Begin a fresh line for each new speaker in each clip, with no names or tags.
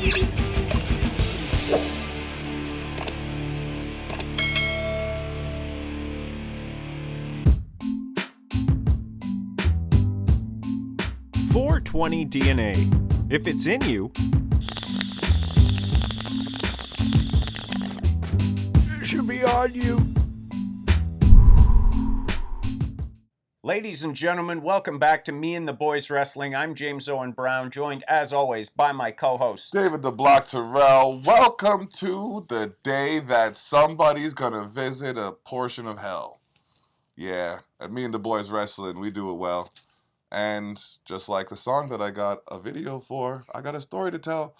Se4ep2 DNA. If it's in you, it should be on you. Ladies and gentlemen, welcome back to Me and the Boys Wrestling. I'm James Owen Brown, joined as always by my co-host
David the Block Terrell. Welcome to the day that somebody's gonna visit a portion of hell. Yeah, at Me and the Boys Wrestling, we do it well. And just like the song that I got a video for, I got a story to tell.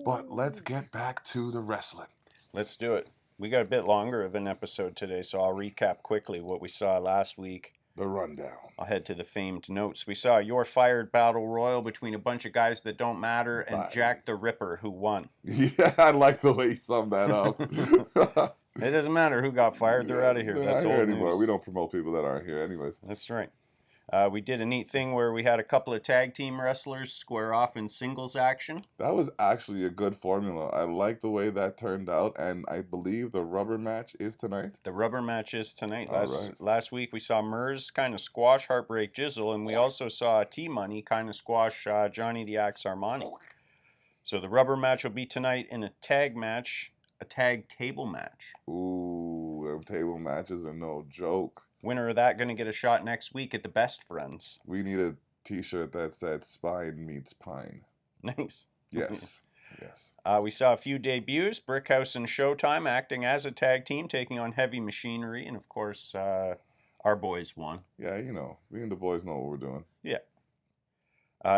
But let's get back to the wrestling.
Let's do it. We got a bit longer of an episode today, so I'll recap quickly what we saw last week.
The rundown.
I'll head to the famed notes. We saw You're Fired Battle Royal between a bunch of guys that don't matter and Jack the Ripper, who won.
Yeah, I like the way you summed that up.
It doesn't matter who got fired. They're out of here.
They're
That's
not
old
here anymore.
news.
We don't promote people that aren't here anyways.
That's right. We did a neat thing where we had a couple of tag team wrestlers square off in singles action.
That was actually a good formula. I like the way that turned out, and I believe the rubber match is tonight.
The rubber match is tonight.
All
Last week we saw Murs kind of squash Heartbreak Jizzle, and we also saw T-Money kind of squash Johnny the Axe Armani. So the rubber match will be tonight in a tag match, a tag table match.
Ooh, them table matches are no joke.
Winner of that going to get a shot next week at the Best Friends.
We need a t-shirt that said Spine meets Pine.
Nice.
Yes. Yes.
We saw a few debuts. Brickhouse and Showtime acting as a tag team, taking on Heavy Machinery. And, of course, our boys won.
Yeah, you know, we and the boys know what we're doing.
Yeah.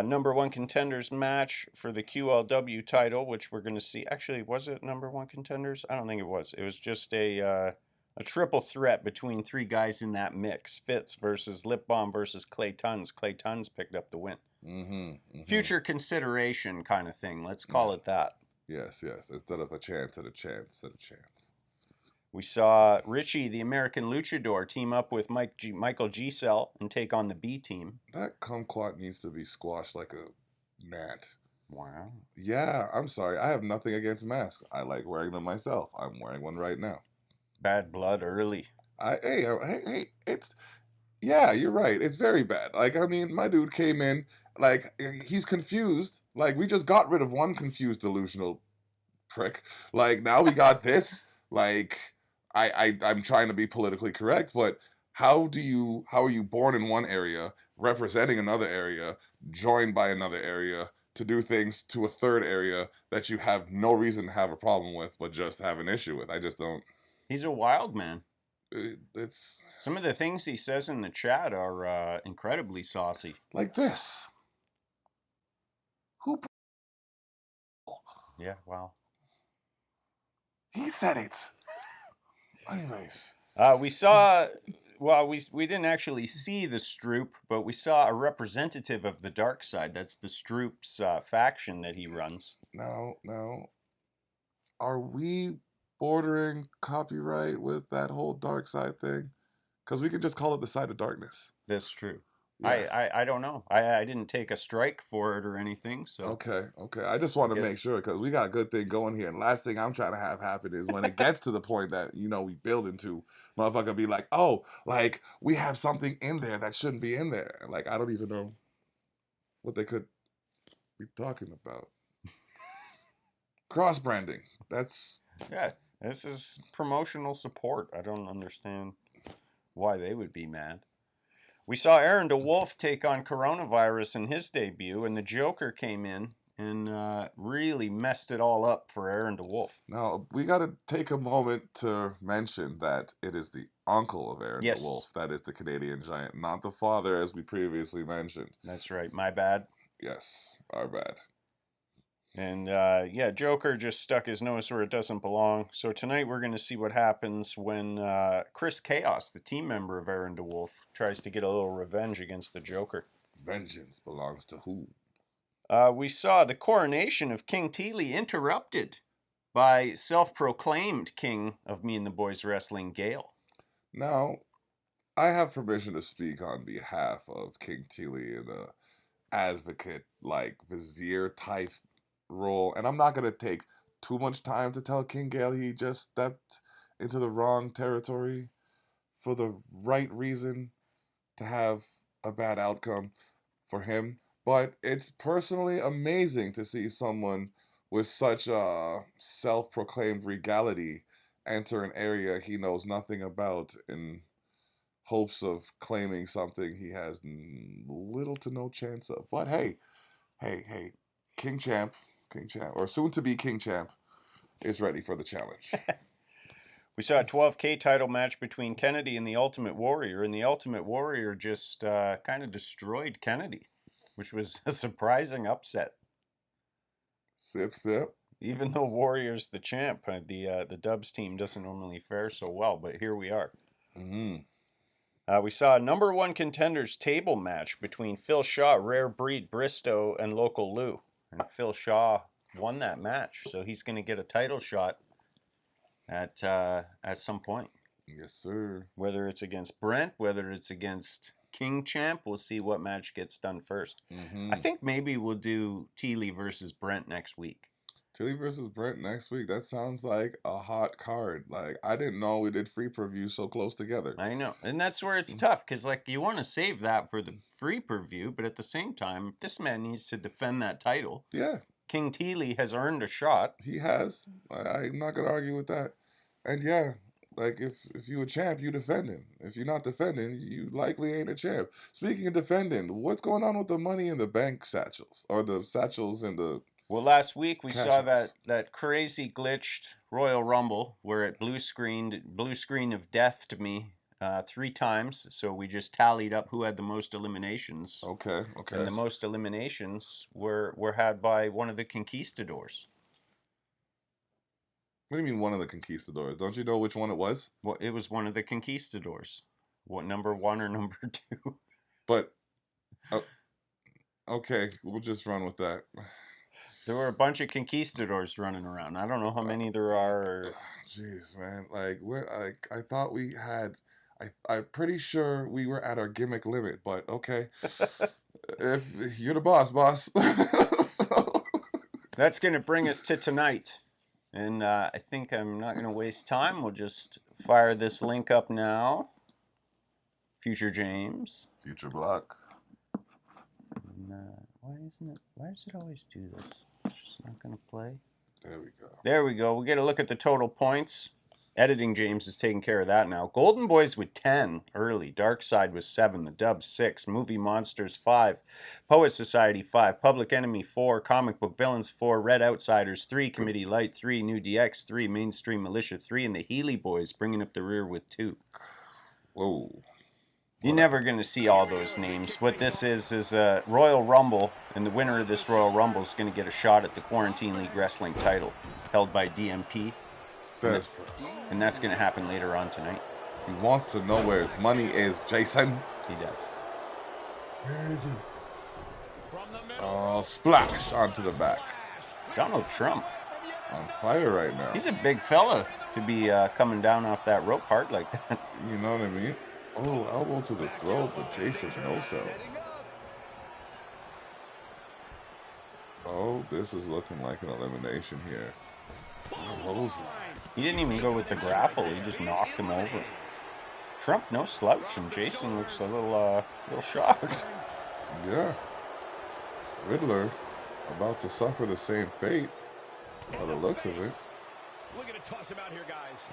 Number one contenders match for the QLW title, which we're going to see. Actually, was it number one contenders? I don't think it was. It was just a triple threat between three guys in that mix. Fitz versus Lip Balm versus Clay Tuns. Clay Tuns picked up the win. Future consideration kind of thing. Let's call it that.
Yes, yes. Instead of a chance at a chance at a chance.
We saw Richie, the American Luchador, team up with Michael G-Cell and take on the B team.
That kumquat needs to be squashed like a gnat.
Wow.
Yeah, I'm sorry. I have nothing against masks. I like wearing them myself. I'm wearing one right now.
Bad blood early.
Hey, yeah, you're right. It's very bad. Like, I mean, my dude came in, like, he's confused. Like, we just got rid of one confused, delusional prick. Like, now we got this. Like, I'm trying to be politically correct, but how are you born in one area, representing another area, joined by another area, to do things to a third area that you have no reason to have a problem with, but just have an issue with? I just don't.
He's a wild man.
It's
some of the things he says in the chat are incredibly saucy.
Like this. Who?
Yeah, wow.
He said it. Anyways.
We saw. Well, we didn't actually see the Stroop, but we saw a representative of the dark side. That's the Stroop's faction that he runs.
Now, are we bordering copyright with that whole dark side thing? Because we could just call it the side of darkness.
That's true.
Yeah.
I don't know. I didn't take a strike for it or anything. So
Okay. I just want to make sure, because we got a good thing going here. And last thing I'm trying to have happen is when it gets to the point that, we build into, motherfucker be like, oh, like, we have something in there that shouldn't be in there. Like, I don't even know what they could be talking about. Cross-branding.
Yeah, this is promotional support. I don't understand why they would be mad. We saw Aaron DeWolf take on coronavirus in his debut, and the Joker came in and really messed it all up for Aaron DeWolf.
Now, we got to take a moment to mention that it is the uncle of Aaron DeWolf that is the Canadian Giant, not the father, as we previously mentioned.
That's right. My bad.
Yes, our bad.
And Joker just stuck his nose where it doesn't belong. So tonight we're going to see what happens when Chris Chaos, the team member of Aaron DeWolf, tries to get a little revenge against the Joker.
Vengeance belongs to who?
We saw the coronation of King Teely interrupted by self-proclaimed king of Me and the Boys Wrestling, Gale.
Now, I have permission to speak on behalf of King Teely in a advocate, like, vizier type role, and I'm not gonna take too much time to tell King Gale he just stepped into the wrong territory for the right reason to have a bad outcome for him. But it's personally amazing to see someone with such a self-proclaimed regality enter an area he knows nothing about in hopes of claiming something he has little to no chance of. But hey, hey, King Champ, King Champ, or soon to be King Champ, is ready for the challenge.
We saw a 12K title match between Kennedy and the Ultimate Warrior, and the Ultimate Warrior just kind of destroyed Kennedy, which was a surprising upset.
Sip, sip.
Even though Warrior's the champ, the Dubs team doesn't normally fare so well, but here we are.
Mm-hmm.
We saw a number one contenders table match between Phil Shaw, Rare Breed, Bristow, and Local Lou. And Phil Shaw won that match, so he's going to get a title shot at some point.
Yes, sir.
Whether it's against Brent, whether it's against King Champ, we'll see what match gets done first.
Mm-hmm.
I think maybe we'll do Teely versus Brent next week.
Tilly versus Brent next week. That sounds like a hot card. Like, I didn't know we did free preview so close together.
I know. And that's where it's tough, because like you want to save that for the free preview, but at the same time, this man needs to defend that title.
Yeah.
King Teely has earned a shot.
He has. I'm not going to argue with that. And yeah, like if you a champ, you defending. If you're not defending, you likely ain't a champ. Speaking of defending, what's going on with the Money in the Bank satchels? Or the satchels in the...
Well, last week we saw
Cash-outs.
that crazy glitched Royal Rumble where it blue screen of death to me 3 times. So we just tallied up who had the most eliminations.
Okay.
And the most eliminations were had by one of the conquistadors.
What do you mean one of the conquistadors? Don't you know which one it was?
Well, it was one of the conquistadors. What, number 1 or number 2?
But, okay, we'll just run with that.
There were a bunch of conquistadors running around. I don't know how many there are.
Jeez, man. Like, I thought we had... I'm pretty sure we were at our gimmick limit, but okay. If you're the boss. So...
That's going to bring us to tonight. And I think I'm not going to waste time. We'll just fire this link up now. Future James.
Future Block.
And, why does it always do this? It's just not going to play.
There we go.
There we go. We get a look at the total points. Editing James is taking care of that now. Golden Boys with 10 early. Dark Side with 7. The Dubs 6. Movie Monsters 5. Poet Society 5. Public Enemy 4. Comic Book Villains 4. Red Outsiders 3. Committee Light 3. New DX 3. Mainstream Militia 3. And the Healy Boys bringing up the rear with 2.
Whoa.
You're never going to see all those names. What this is a Royal Rumble, and the winner of this Royal Rumble is going to get a shot at the Quarantine League Wrestling title, held by DMP.
That's press.
And that's going to happen later on tonight.
He wants to know where his money is, Jason.
He does.
Where is it? Oh, splash onto the back.
Donald Trump.
On fire right now.
He's a big fella to be coming down off that rope hard like that.
You know what I mean? Oh, elbow to the throat, but Jason no sells. Oh, this is looking like an elimination here.
He didn't even go with the grapple. He just knocked him over. Trump, no slouch, and Jason looks a little shocked.
Yeah. Riddler about to suffer the same fate by the looks of it.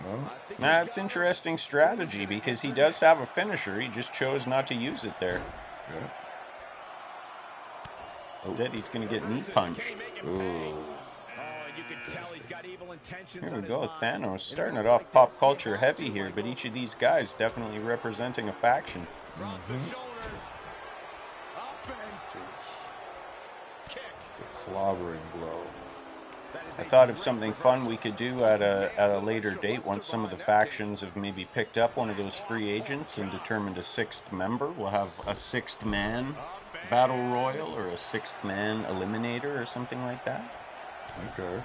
No?
That's interesting strategy because he does have a finisher. He just chose not to use it there.
Yeah.
Instead, he's going to get knee punched.
Ooh.
Here we go, Thanos starting it off pop culture heavy here, but each of these guys definitely representing a faction.
The clobbering blow.
I thought of something fun we could do at a later date once some of the factions have maybe picked up one of those free agents and determined a 6th member. We'll have a 6th man battle royal or a 6th man eliminator or something like that.
Okay.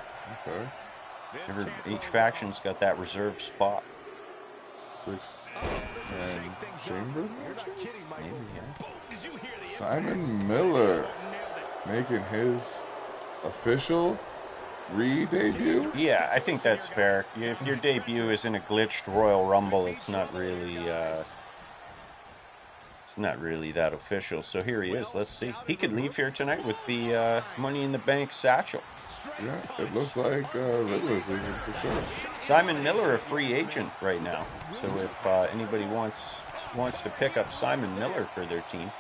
Each faction's got that reserved spot.
6-man chamber matches?
Maybe, yeah.
Simon Miller making his official re-debut?
Yeah, I think that's fair. If your debut is in a glitched Royal Rumble, it's not really that official. So here he is. Let's see. He could leave here tonight with the Money in the Bank satchel.
Yeah, it looks like Riddler's leaving for sure.
Simon Miller, a free agent right now. So if anybody wants to pick up Simon Miller for their team,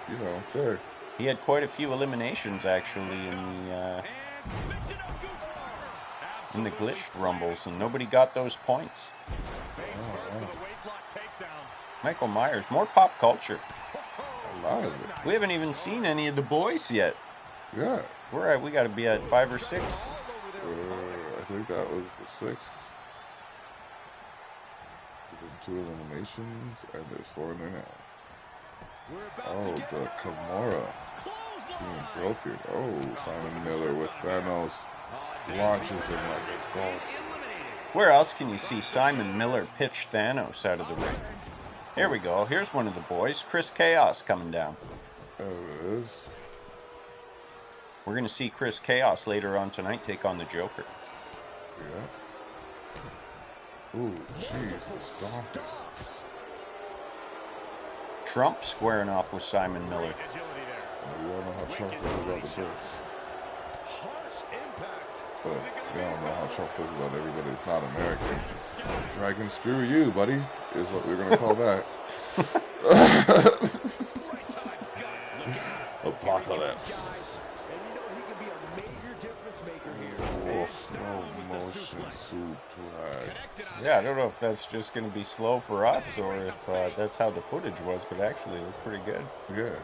You know, sir.
he had quite a few eliminations actually in the glitched rumbles, and nobody got those points.
Oh,
Michael Myers, more pop culture.
a lot of it.
We haven't even seen any of the boys yet.
Yeah.
We got to be at 5 or 6.
I think that was the 6th. So then 2 eliminations, and there's 4 in there now. Oh, the Kimura being broken. Oh, Simon Miller with Thanos launches him like a dog.
Where else can you see Simon Miller pitch Thanos out of the ring? Here we go. Here's one of the boys, Chris Chaos, coming down.
There it is.
We're going to see Chris Chaos later on tonight take on the Joker.
Yeah. Ooh, jeez, the stomp.
Trump squaring off with Simon Miller.
We all know how Trump feels about the Brits. But we don't know how Trump feels about everybody that's not American. Dragon, screw you, buddy, is what we're going to call that. Apocalypse. Oh, slow motion suplex.
Yeah, I don't know if that's just going to be slow for us or if that's how the footage was, but actually it looked pretty good.
Yeah.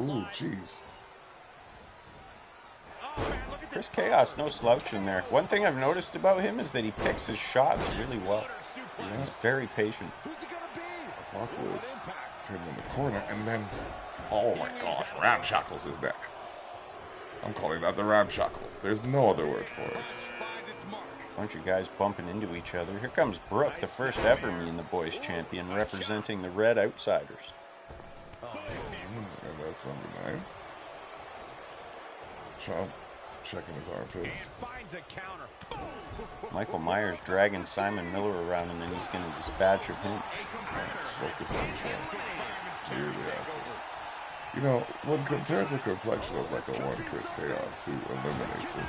Ooh, jeez.
Chris Chaos, no slouch in there. One thing I've noticed about him is that he picks his shots really well.
Yeah.
He's very patient.
Apocalypse pinned in the corner, and then, oh my gosh, ramshackles his neck. I'm calling that the ramshackle. There's no other word for it.
Bunch of guys bumping into each other. Here comes Brooke, the first ever Me and the Boys champion, representing the Red Outsiders.
And that's number 9. Trump checking his armpits.
Michael Myers dragging Simon Miller around, and then he's going to dispatch of him.
Focus on Trump. Really after. You know, when compared to the complexion of like a one Chris Chaos who eliminates him,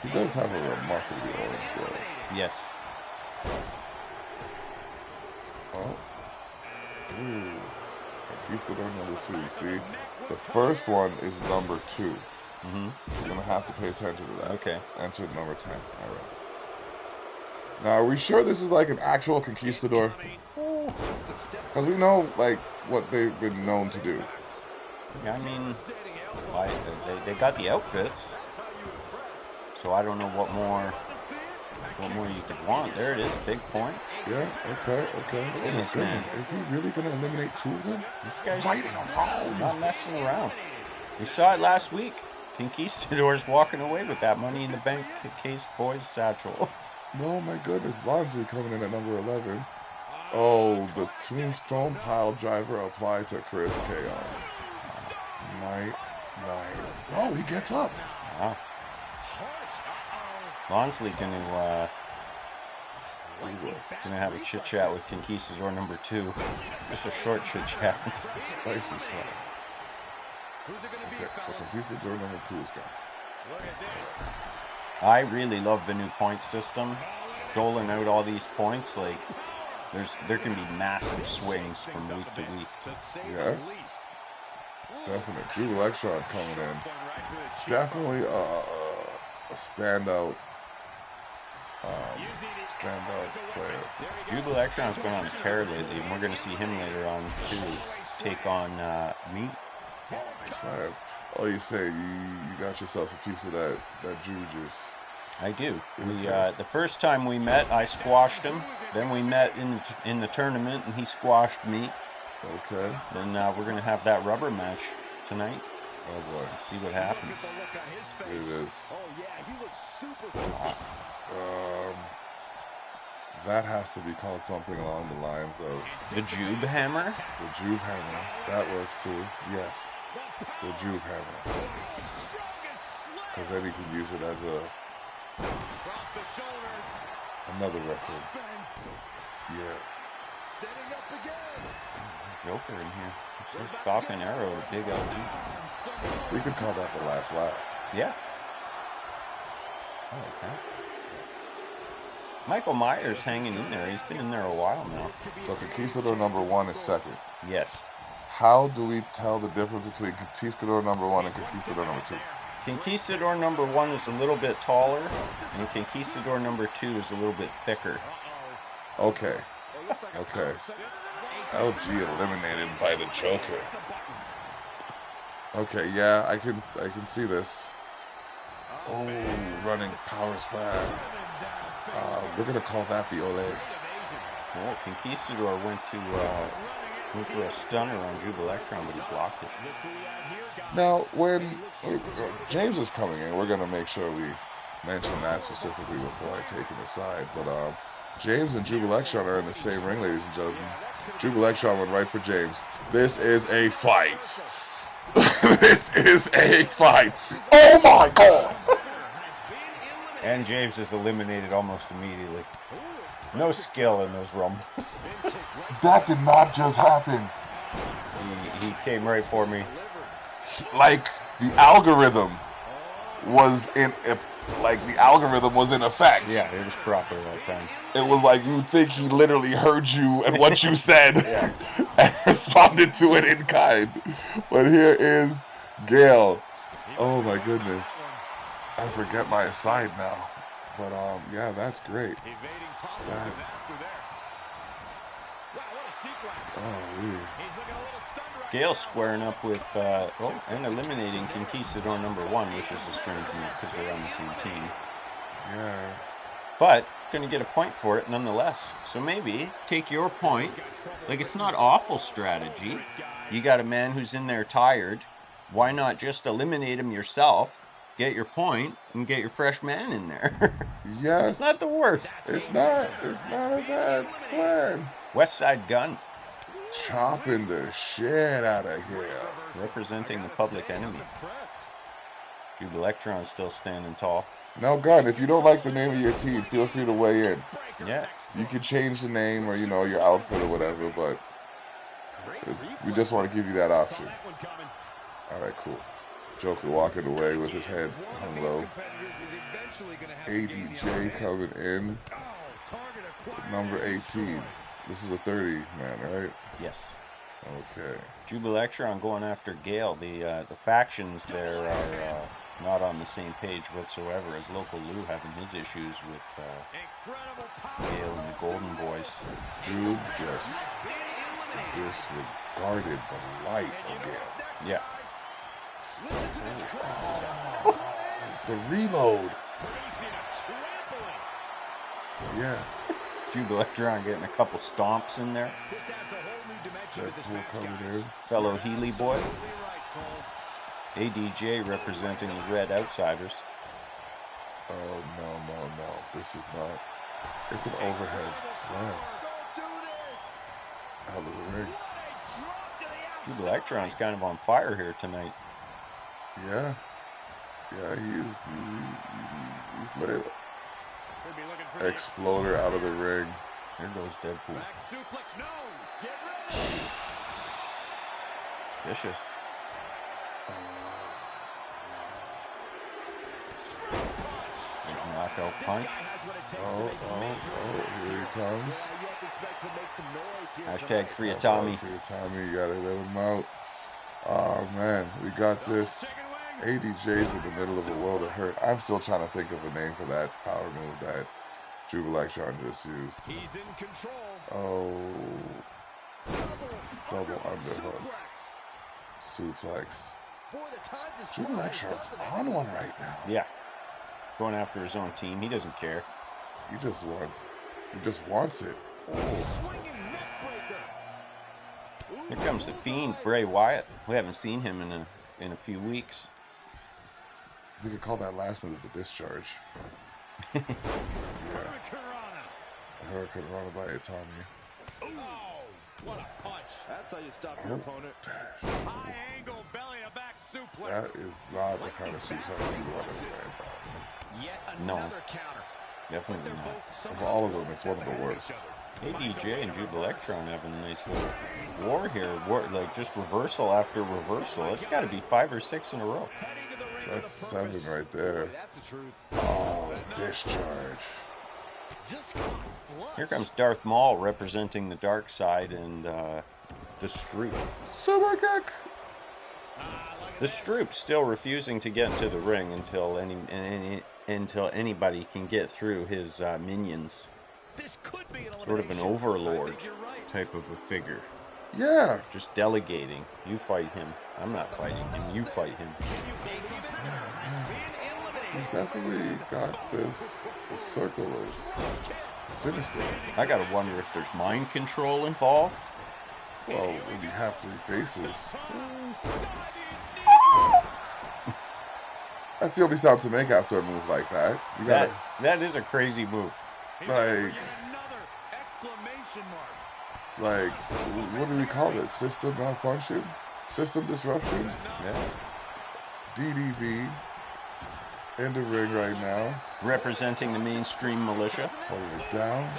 he does have a remarkably orange glow.
Yes.
Oh. Ooh. Conquistador number 2. You see? The first one is number 2.
Mm-hmm.
You're going to have to pay attention to that.
Okay.
Enter number 10. All right. Now, are we sure this is like an actual conquistador? Because we know, like, what they've been known to do.
Yeah, I mean, they got the outfits, so I don't know what more you could want. There it is, big point.
Yeah, okay.
Look at this man.
Is he really going to eliminate 2 of them?
This guy's
Fighting around.
not messing around. We saw it last week. Conquistadors walking away with that Money in the Bank case boys satchel.
Oh my goodness, Bonzi coming in at number 11. Oh, the tombstone pile driver applied to Chris Chaos. Night. Oh, he gets up.
Wow. Lonsley gonna have a chit chat with Conquistador number 2. Just a short chit chat.
Spicy slap. Okay, so Conquistador number 2 is gone.
I really love the new point system. Doling out all these points, like there can be massive swings from week to week.
Yeah. Definitely. Drew Electron coming in. Definitely a standout player.
Drew Electron's been on a tear lately, and we're going to see him later on too take on me.
Slab. Oh, you say you got yourself a piece of that Drew juice.
I do.
Okay.
The first time we met, I squashed him. Then we met in the tournament, and he squashed me.
Okay.
Then we're going to have that rubber match tonight.
Oh boy.
Let's see what happens.
Here it is. That has to be called something along the lines of
The Jube Hammer?
the Juve Hammer. That works too. Yes. The Juve Hammer. because then he can use it as another reference. Yeah.
Joker in here. It says Falcon Arrow to Big LT.
We could call that the last laugh.
Yeah. I like that. Michael Myers hanging in there. He's been in there a while now.
So Conquistador number 1 is second.
Yes.
How do we tell the difference between Conquistador number 1 and Conquistador number 2?
Conquistador number 1 is a little bit taller, and Conquistador number 2 is a little bit thicker.
Okay. Okay. LG eliminated by the Joker. Okay, yeah, I can see this. Oh, running power slam. We're gonna call that the Ole.
Well, Conquistador went for a stunner on Jubilectron, but he blocked it.
Now, when James is coming in, we're gonna make sure we mention that specifically before I take it aside. But James and Jubilectron are in the same ring, ladies and gentlemen. Jubilectron went right for James. This is a fight. This is a fight. Oh my God!
And James is eliminated almost immediately. No skill in those rumbles.
That did not just happen.
He came right for me.
Like the algorithm was in effect.
Yeah, it was proper that time.
It was like you think he literally heard you and what you said and responded to it in kind. But here is Gale. Oh my goodness. I forget my aside now. But yeah, that's great.
Gale squaring up with, and eliminating Conquistador number 1, which is a strange move because they're on the same team.
Yeah.
But going to get a point for it nonetheless. So maybe take your point. Like, it's not awful strategy. You got a man who's in there tired. Why not just eliminate him yourself, get your point, and get your fresh man in there?
Yes.
It's not the worst.
It's not a bad plan.
West Side Gun.
Chopping the shit out of here.
Representing the Public Enemy. Jubilectron is still standing tall.
Now, Gunn, if you don't like the name of your team, feel free to weigh in.
Yeah.
You can change the name or, your outfit or whatever, but we just want to give you that option. All right, cool. Joker walking away with his head hung low. ADJ coming in. Number 18. This is a 30 man, right?
Yes.
Okay.
Jubilectron going after Gale. The factions there are not on the same page whatsoever, as Local Lou having his issues with Gale and the Golden Boys.
Dude just disregarded the life of Gale.
Yeah.
Oh, the reload. Yeah.
Jubilectron getting a couple stomps in there.
Deadpool coming in.
Fellow Healy boy. ADJ representing the Red Outsiders.
Oh, no. This is not. It's an overhead slam. Out of the ring.
Jubilectron's kind of on fire here tonight.
Yeah. Yeah, he's lit. Exploder out of the ring.
Here goes Deadpool. It's vicious. Knockout punch.
Oh, here he comes.
Hashtag free a Tommy.
Free a Tommy, you gotta let him out. Oh man, we got this. ADJ's in the middle of a world of hurt. I'm still trying to think of a name for that power move that Jubilectron just used.
He's in control.
Oh, double underhook. Suplex. Jubilectron's on one right now.
Yeah. Going after his own team. He doesn't care.
He just wants it.
Here comes the Fiend, Bray Wyatt. We haven't seen him in a few weeks.
We could call that last move the discharge. Yeah. Hurricane Rana by Itami.
Oh, what a punch. That's how you stop your opponent. High angle belly to back
That is not the kind of suplex you want to land
No, definitely not.
on. Of all of them, it's one of the worst.
ADJ and Jude Electron have a nice little war here. Like just reversal after reversal. It's got to be 5 or 6 in a row.
That's 7 right there. Oh, discharge.
Here comes Darth Maul representing the dark side and the Stroop.
Super kick.
The Stroop's still refusing to get into the ring until anybody can get through his minions. Sort of an overlord type of a figure.
Yeah.
Just delegating. You fight him. I'm not fighting him. You fight him.
He's definitely got this circle of sinister.
I gotta wonder if there's mind control involved.
Well, when you have 3 faces. That's the only stop to make after a move like that. You gotta,
that is a crazy move.
Like, what do we call it? System malfunction? System disruption?
Yeah.
DDB in the ring right now.
Representing the mainstream militia.
Holding it down.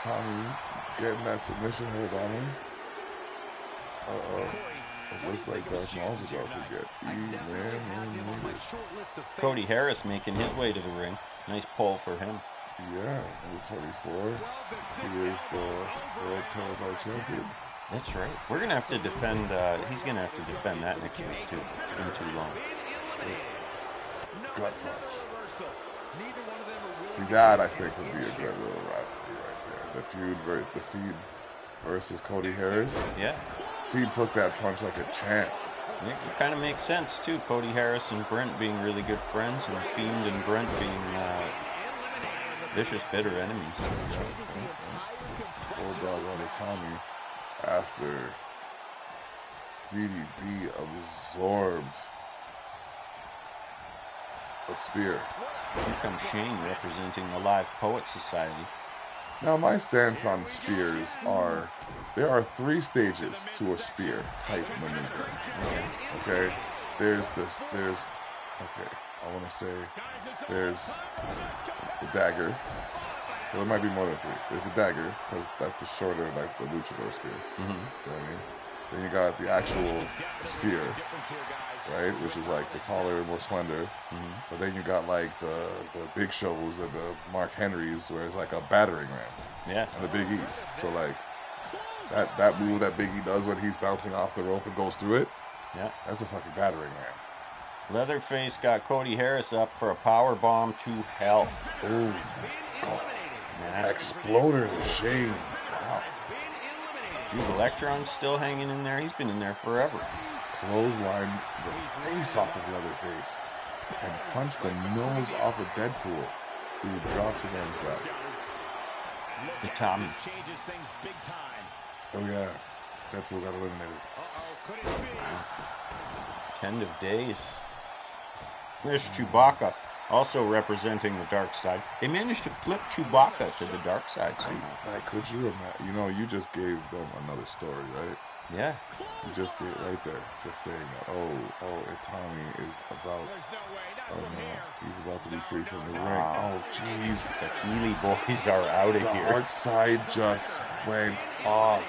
Tommy getting that submission hold on him. Uh-oh. It looks like Darth Maul's about to get man.
Cody Harris making his way to the ring. Nice pull for him.
Yeah, number 24. He is the world televised champion.
That's right. We're gonna have to defend. He's gonna have to defend that next week too. It's been too long.
Gut punch. See, that I think would be a good little rivalry right there. The Fiend versus Cody Harris.
Yeah.
Fiend took that punch like a champ.
It kind of makes sense too. Cody Harris and Brent being really good friends, and Fiend and Brent being vicious, bitter enemies.
Bulldog on the Tommy after DDB absorbed a spear.
Here comes Shane representing the Live Poet Society.
Now my stance on spears are, there are 3 stages to a spear type maneuver. Okay? There's, I want to say, there's the dagger. So there might be more than 3. There's the dagger, because that's the shorter, like the luchador spear. You know what I mean? Then you got the actual spear, right? Which is like the taller, more slender. But then you got like the Big Shows and the Mark Henrys, where it's like a battering ram.
Yeah.
And the Big E's. So like that move that Big E does when he's bouncing off the rope and goes through it.
Yeah.
That's a fucking battering ram.
Leatherface got Cody Harris up for a power bomb to hell.
Oh, God. Exploder to Shane.
Wow. Jude Electron's still hanging in there. He's been in there forever.
Clothesline the face off of Leatherface and punch the nose off of Deadpool, who drops him on his back.
The Tommy.
Oh yeah, Deadpool got eliminated.
End of days. There's Chewbacca, also representing the dark side. They managed to flip Chewbacca to the dark side somehow.
Could you imagine? You know, you just gave them another story, right?
Yeah.
You just gave right there, just saying that. Oh, and Tommy is about. Oh no, he's about to be free from the ring. Oh jeez,
The Healy boys are out of
the
here.
dark side just went off.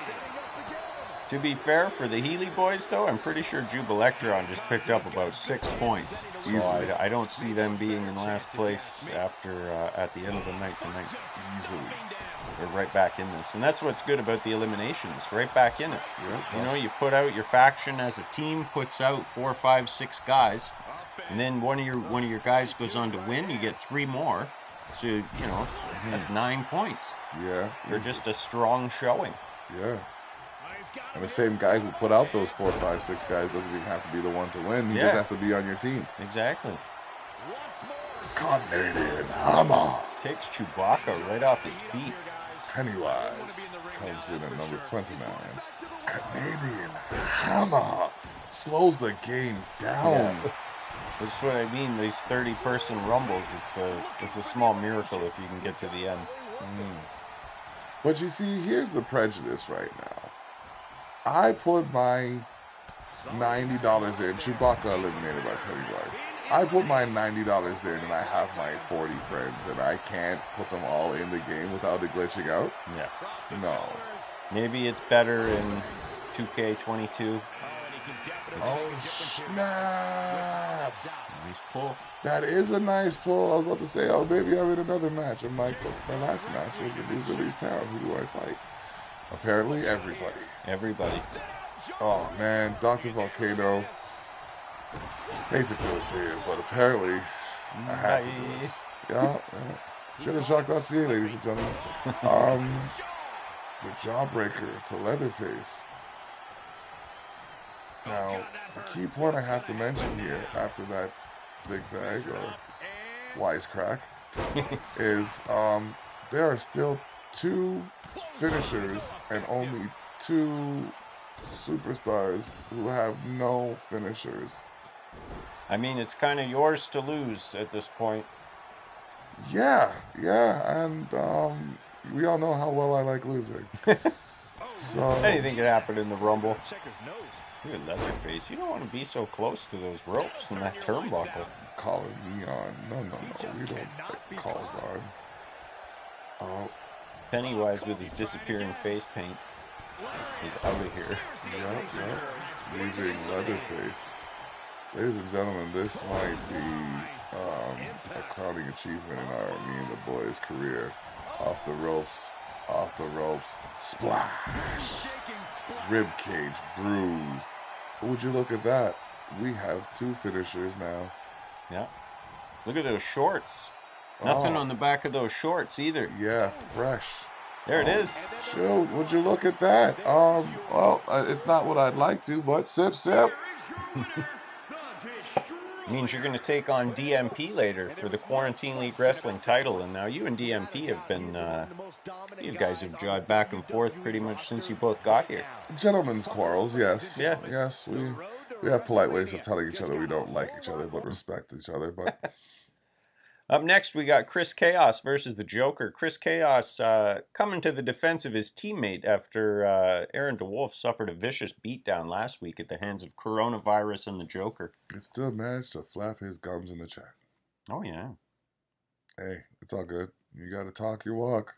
To be fair, for the Healy boys, though, I'm pretty sure Jude Electron just picked up about 6 points. So I don't see them being in last place after at the end of the night tonight.
Easily.
They're right back in this. And that's what's good about the eliminations. Right back in it.
Yep.
You know, you put out your faction as a team, puts out 4, 5, 6 guys. And then one of your guys goes on to win. You get 3 more. So, you know, that's 9 points.
Yeah.
They're just a strong showing.
Yeah. And the same guy who put out those 4, 5, 6 guys doesn't even have to be the one to win. He just has to be on your team.
Exactly.
Canadian Hammer.
Takes Chewbacca right off his feet.
Pennywise comes in at number 29. Canadian Hammer slows the game down.
Yeah. That's what I mean. These 30-person rumbles. It's a small miracle if you can get to the end.
But you see, here's the prejudice right now. I put my $90 in. Chewbacca eliminated by Pennywise. I put my $90 in and I have my 40 friends and I can't put them all in the game without it glitching out?
Yeah.
No.
Maybe it's better in 2K22.
Oh, snap.
Nice pull.
That is a nice pull. I was about to say, oh, maybe I'm in another match. I'm like, my last match was in These Town. Who do I fight? Apparently, everybody.
Everybody.
Oh, man. Dr. Volcano. Hate to do it to you, but apparently, I had to do it. Yeah. Shuttershock.ca, ladies and gentlemen. The Jawbreaker to Leatherface. Now, the key point I have to mention here, after that zigzag or wisecrack, is there are still 2 finishers and only 2 superstars who have no finishers.
I mean, it's kind of yours to lose at this point.
Yeah, and we all know how well I like losing. So
anything could happen in the Rumble. Look at Leatherface. You don't want to be so close to those ropes and that turnbuckle.
Calling me on. No. We don't put calls on. Oh.
Pennywise with his disappearing face paint is out of here.
Yep. Leaving Leatherface. Ladies and gentlemen, this might be a crowning achievement in me and the boys' career. Off the ropes, splash! Rib cage bruised. Would you look at that? We have 2 finishers now.
Yeah. Look at those shorts. Nothing on the back of those shorts either.
Yeah, fresh.
There it is.
Shoot, would you look at that? Well, it's not what I'd like to, but sip.
Means you're going to take on DMP later for the Quarantine League Wrestling title, and now you and DMP have been, you guys have jawed back and forth pretty much since you both got here.
Gentlemen's quarrels, yes.
Yeah.
Yes, we have polite ways of telling each other we don't like each other, but respect each other, but...
Up next, we got Chris Chaos versus the Joker. Chris Chaos coming to the defense of his teammate after Aaron DeWolf suffered a vicious beatdown last week at the hands of coronavirus and the Joker.
He still managed to flap his gums in the chat.
Oh, yeah.
Hey, it's all good. You got to talk your walk.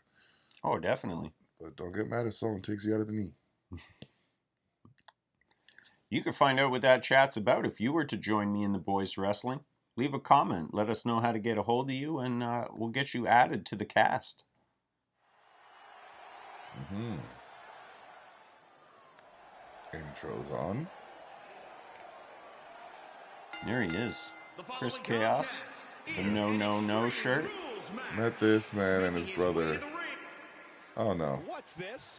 Oh, definitely.
But don't get mad if someone takes you out of the knee.
You can find out what that chat's about if you were to join me in the boys wrestling. Leave a comment. Let us know how to get a hold of you, and we'll get you added to the cast.
Intro's on.
There he is. Chris Chaos. The No shirt.
Met this man and his brother. Oh, no.
What's this?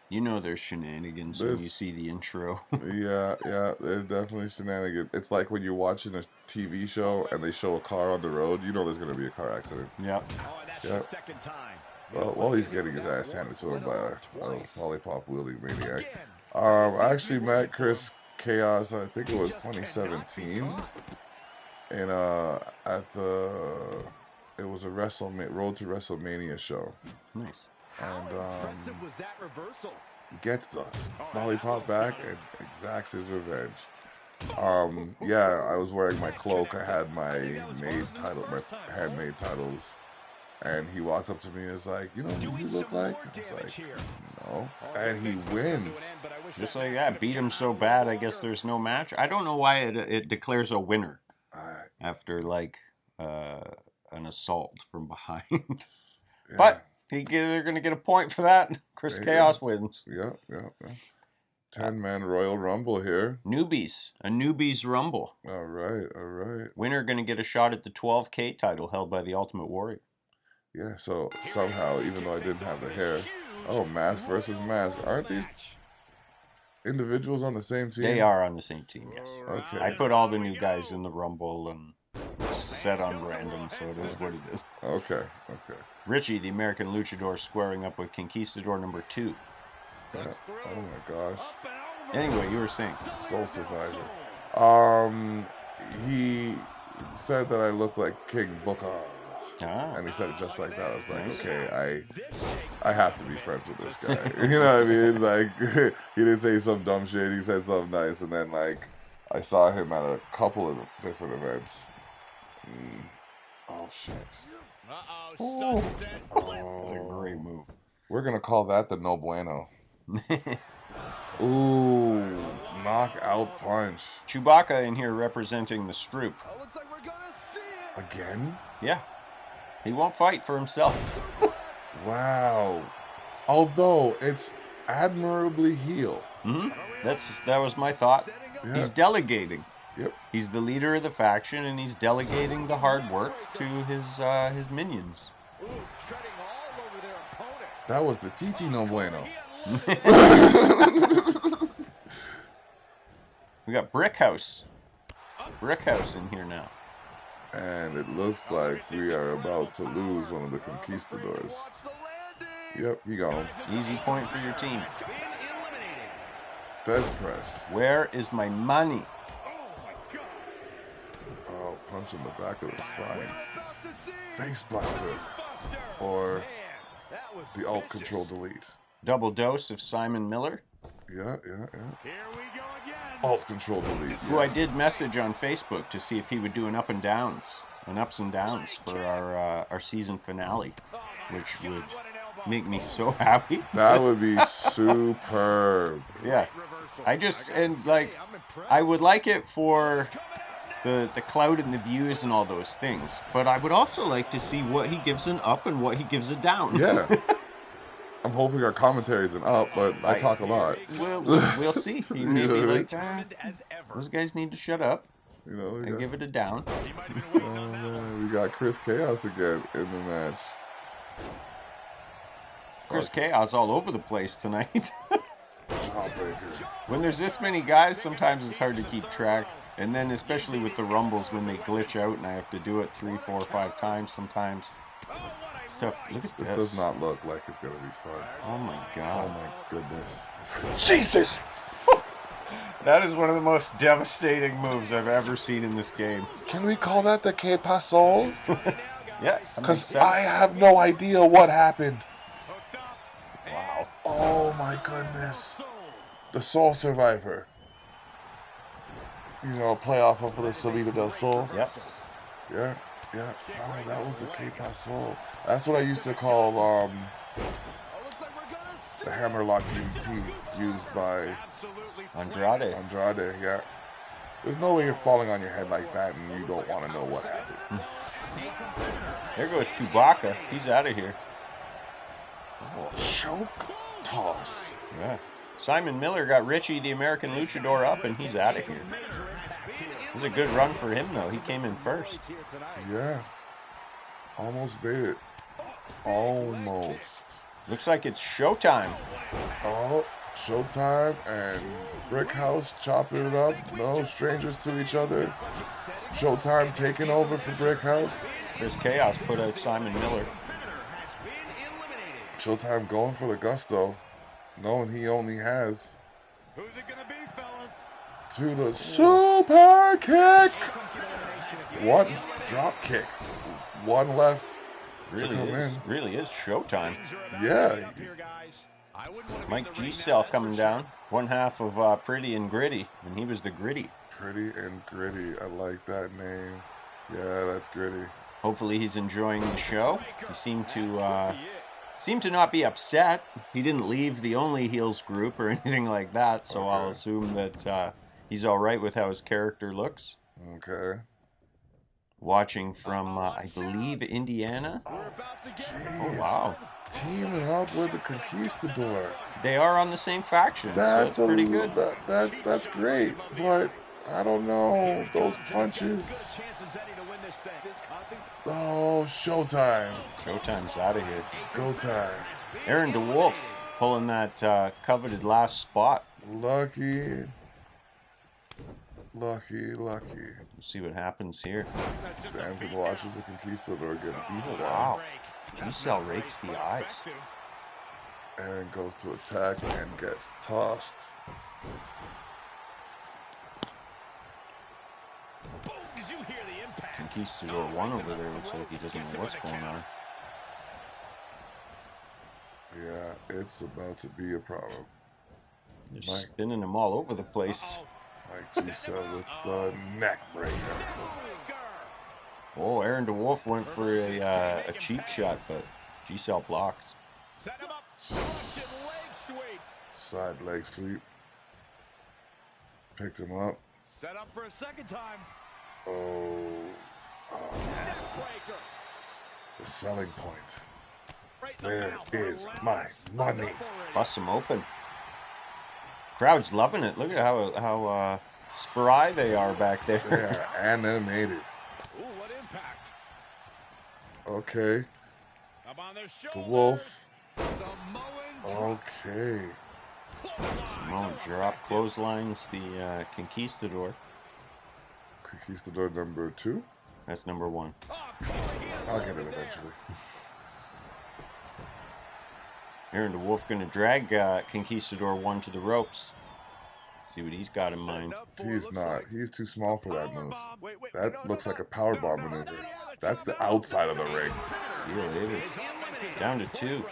You know there's shenanigans when you see the intro.
Yeah, there's definitely shenanigans. It's like when you're watching a TV show and they show a car on the road, you know there's going to be a car accident.
Yep.
Yep. Well, while he's getting his ass handed to him by a lollipop wielding maniac. I actually met Chris Chaos, I think it was 2017, and it was a Road to WrestleMania show.
Nice.
And he gets the lollipop back and exacts his revenge. Yeah, I was wearing my cloak. I had my handmade titles. And he walked up to me and was like, you know who you look like? I was like, no. And he wins.
Just like that. Beat him so bad, I guess there's no match. I don't know why it declares a winner after, like, an assault from behind. Yeah. But they're going to get a point for that. Chris Chaos wins.
Yeah. 10-man Royal Rumble here.
A newbies Rumble.
All right.
Winner going to get a shot at the 12K title held by the Ultimate Warrior.
Yeah, so somehow, even though I didn't have the hair, mask versus mask. Aren't these individuals on the same team?
They are on the same team, yes.
Okay.
I put all the new guys in the Rumble and set on random, so it is what it is.
Okay.
Richie, the American Luchador, squaring up with Conquistador number 2.
Oh my gosh.
Anyway, you were saying.
Soul Survivor. He said that I looked like King Booker.
Ah,
And he said it just like that. I was like,
nice.
okay, I have to be friends with this guy. You know what I mean? Like, he didn't say some dumb shit. He said something nice, and then like I saw him at a couple of different events. Oh shit! Oh,
That's a great move.
we're gonna call that the no bueno. Ooh, knockout punch.
Chewbacca in here representing the Stroop.
Again?
Yeah. He won't fight for himself.
Wow. Although it's admirably heel.
That was my thought.
Yeah.
He's delegating.
Yep.
He's the leader of the faction, and he's delegating the hard work to his minions.
That was the TT no bueno.
We got Brickhouse. Brickhouse in here now.
And it looks like we are about to lose one of the conquistadors. Yep, you got him.
Easy point for your team.
Best press.
Where is my money?
Oh, punch in the back of the spines. Face buster. Or the alt control delete.
Double dose of Simon Miller.
Yeah. Alt control delete. Yeah.
Who I did message on Facebook to see if he would do an ups and downs for our season finale, which would make me so happy.
That would be superb.
Yeah. I would like it for the clout and the views and all those things, but I would also like to see what he gives an up and what he gives a down.
Yeah. I'm hoping our commentary is an up, but I talk a lot.
We'll see. He may be like, those guys need to shut up and give it a down.
We got Chris Chaos again in the match.
Chris Chaos all over the place tonight.
Jawbreaker.
When there's this many guys, sometimes it's hard to keep track. And then especially with the rumbles when they glitch out and I have to do it 3, 4, 5 times sometimes. Stuff. Look at this.
This does not look like it's going to be fun.
Oh my god.
Oh my goodness.
Jesus! That is one of the most devastating moves I've ever seen in this game.
Can we call that the Que Pasó?
Yeah.
Because I have no idea what happened.
Wow.
Oh my goodness. The Soul Survivor. You know, play off of the Salida del Sol.
Yep.
Yeah. Oh, that was the Que Pasó. That's what I used to call the hammerlock DDT used by
Andrade.
Yeah. There's no way you're falling on your head like that and you don't want to know what happened.
There goes Chewbacca. He's out of here.
Oh, choke toss.
Yeah. Simon Miller got Richie, the American Luchador, up, and he's out of here. It was a good run for him, though. He came in first.
Yeah. Almost made it. Almost.
Looks like it's showtime.
Oh, showtime and Brickhouse chopping it up. No strangers to each other. Showtime taking over for Brickhouse.
There's Chaos put out Simon Miller.
Showtime going for the gusto, knowing he only has to the super kick. One drop kick. One left to come in.
Really is showtime.
Yeah.
Mike G-Cell coming down. One half of Pretty and Gritty, and he was the Gritty.
Pretty and Gritty. I like that name. Yeah, that's Gritty.
Hopefully he's enjoying the show. He seemed to not be upset. He didn't leave the Only Heels group or anything like that, so okay. I'll assume that he's all right with how his character looks.
Okay.
Watching from, I believe, Indiana. Oh, wow.
Teaming up with the Conquistador.
They are on the same faction, so that's pretty good.
That's great, but I don't know. Those punches. Oh, showtime.
Showtime's out of here.
It's go time.
Aaron DeWolf pulling that coveted last spot.
Lucky. Let's
see what happens here.
Stands and watches the Conquistador get beat down.
Wow. G-Cell rakes the eyes.
Aaron goes to attack and gets tossed.
Conquistador 1 over there looks like he doesn't know what's going on.
Yeah, it's about to be a problem.
They're spinning him all over the place.
Mike Giselle with the neck breaker.
Oh, Aaron DeWolf went for a cheap shot, but Giselle blocks.
Side leg sweep. Picked him up.
Set up for a second time.
Oh, nasty. The selling point. Where is my money?
Bust him open. Crowd's loving it. Look at how spry they are back there.
They are animated.
Ooh, what impact.
Okay. The Wolf. Okay.
Samoan drop clotheslines the Conquistador.
Conquistador number 2.
That's number 1.
I'll get it eventually.
Aaron DeWolf going to drag Conquistador 1 to the ropes. See what he's got in mind.
He's not. He's too small for that move. That looks like a powerbomb maneuver. That's the outside of the ring.
See you later. Down to 2.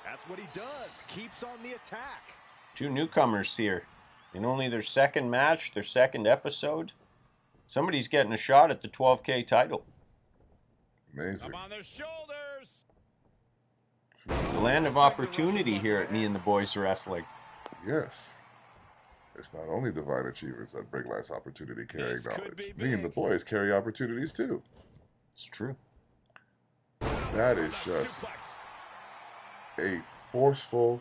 That's what he does. Keeps on the attack.
2 newcomers here. In only their second match, their second episode. Somebody's getting a shot at the 12K title.
Amazing.
On their shoulders.
The land of opportunity here at Me and the Boys Wrestling.
Yes. It's not only divine achievers that bring less opportunity carrying knowledge. Me and the boys carry opportunities too.
It's true.
That is just a forceful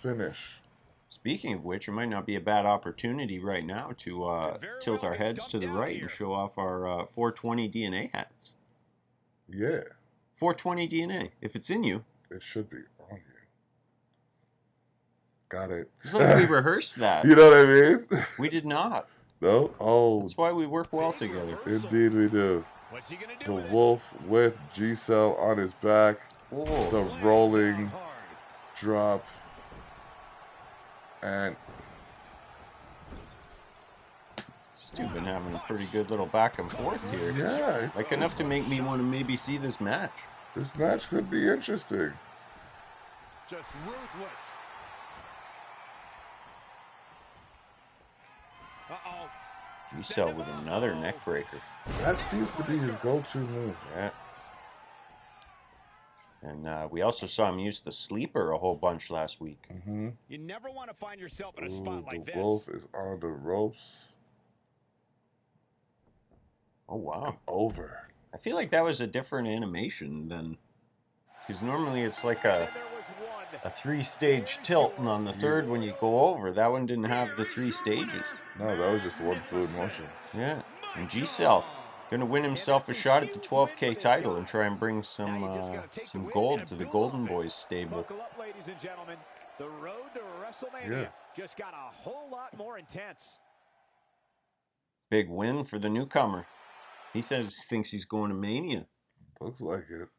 finish.
Speaking of which, it might not be a bad opportunity right now to tilt our heads to the right and show off our 420 DNA hats.
Yeah.
420 DNA. If it's in you.
It should be on you. Got it.
It's like we rehearsed that.
You know what I mean?
We did not.
No? Oh.
That's why we work well together.
Indeed we do. The Wolf with G-Cell on his back.
Oh.
The rolling drop. And
Stu been having a pretty good little back and forth here.
yeah.
Like enough to make me want to maybe see this match.
This match could be interesting.
Just ruthless. Uh-oh.
G-Cell with another neck breaker.
That seems to be his go-to move.
Yeah. And we also saw him use the sleeper a whole bunch last week.
Mm-hmm.
You never want to find yourself in a spot like this.
The Wolf is on the ropes.
Oh, wow.
Over.
I feel like that was a different animation than... Because normally it's like a 3-stage tilt, and on the third when you go over, that one didn't have the 3 stages.
No, that was just one fluid motion.
Yeah. And G-Cell going to win himself a shot at the 12K title and try and bring some gold to the Golden Boys stable.
Buckle up, ladies and gentlemen. The road to WrestleMania just got a whole lot more intense.
Big win for the newcomer. He thinks he's going to Mania.
Looks like it.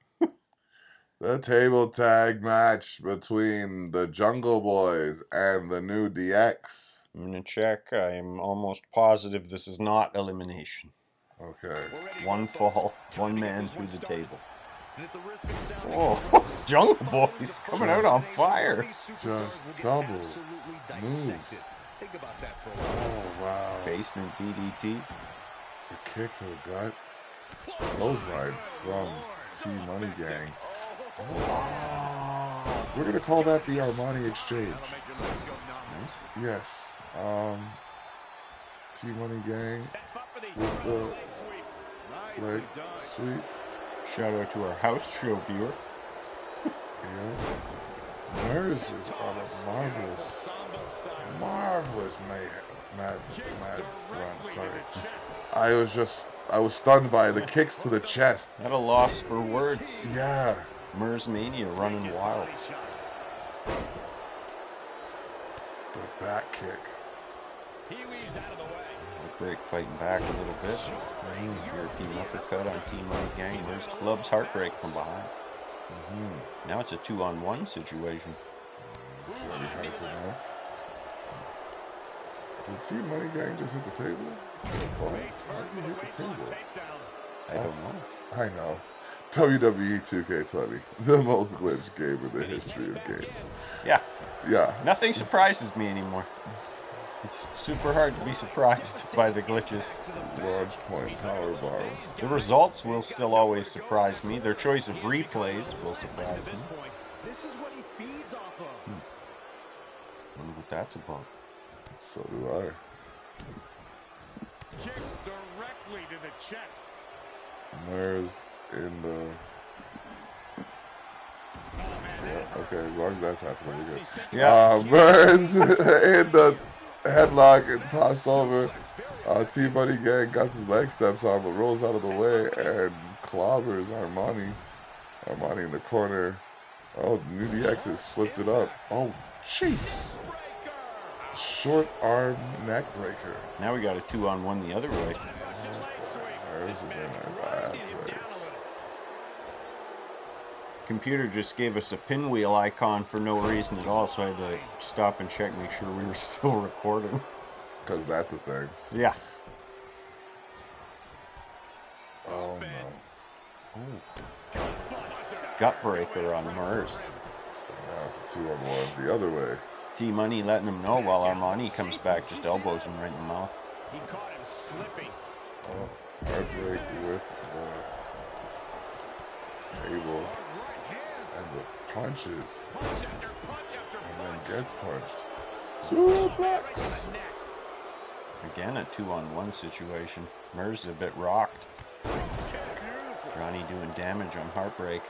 The table tag match between the Jungle Boys and the new DX.
I'm going to check. I'm almost positive this is not elimination.
Okay.
One fall, one man through the table. Oh, Jungle Boys coming out on fire.
Just double moves. Oh, wow.
Basement DDT.
The kick to the gut. Clothesline from T-Money Gang. Oh, we're going to call that the Armani Exchange.
Nice.
Yes. T-Money Gang with the leg sweep.
Shout out to our house show viewer.
Yeah. Nurse is on a marvelous mad run. Sorry. I was stunned by the kicks to the chest.
At a loss for words.
Yeah.
Mers Mania running wild.
The back kick.
He weaves out of the way.
Break fighting back a little bit. European uppercut on Team Money Gang. There's Club's heartbreak from behind. Now it's a 2-on-1 situation.
Did Team Money Gang just hit the table? How did he hit the table?
I don't know.
I know. WWE 2K20, the most glitched game in the history of games.
Yeah.
Yeah.
Nothing surprises me anymore. It's super hard to be surprised by the glitches.
Launch point, power bomb.
The results will still always surprise me. Their choice of replays will surprise me.
This is what he feeds off of.
Wonder what that's about.
So do I.
Kicks directly to the chest.
Mirs in the... Yeah, okay, as long as that's happening, we're good.
Yeah.
Mirs in the headlock and tossed over. T-Money Gang got his leg steps on, but rolls out of the way and clobbers Armani. Armani in the corner. Oh, New DX has flipped it up. Oh, jeez. Short arm neck breaker.
Now we got a 2-on-1 the other way.
Mirs is in a bad place.
Computer just gave us a pinwheel icon for no reason at all, so I had to stop and check, make sure we were still recording.
Because that's a thing.
Yeah.
Oh, no.
Oh. Gut breaker on Mirs.
Now it's a 2-on-1 the other way.
T-Money letting him know while Armani comes back, just elbows him right in the mouth.
He caught him slipping.
Oh, heartbreak with the table. And the punches. And then gets punched. Suplex.
Again, a 2-on-1 situation. Mirs is a bit rocked. Johnny doing damage on Heartbreak.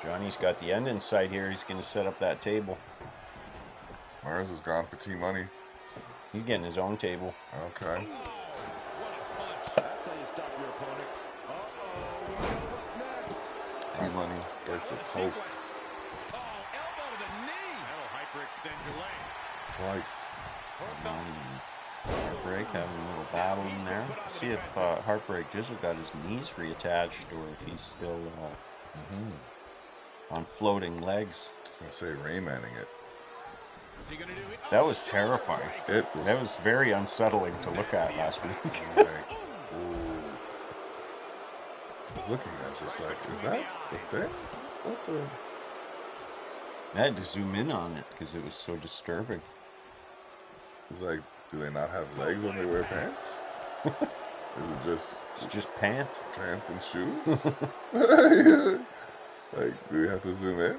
Johnny's got the end in sight here. He's going to set up that table.
Mirs is gone for T-Money.
He's getting his own table.
Okay.
That's how you stop your opponent. What's next?
T-Money gets the post
Oh, elbow to the knee. That'll hyperextend your leg.
twice.
Heartbreak having a little battle in there. See if Heartbreak Jizzle got his knees reattached or if he's still on floating legs.
I was going to say Raymanning it.
That was terrifying.
It was.
That was very unsettling to look at last week.
Like, ooh. I was looking at it just like, is that the thing? What the?
I had to zoom in on it because it was so disturbing.
It's like, do they not have legs when they wear pants? Is it just
It's just pants.
pants and shoes? Like, do we have to zoom in?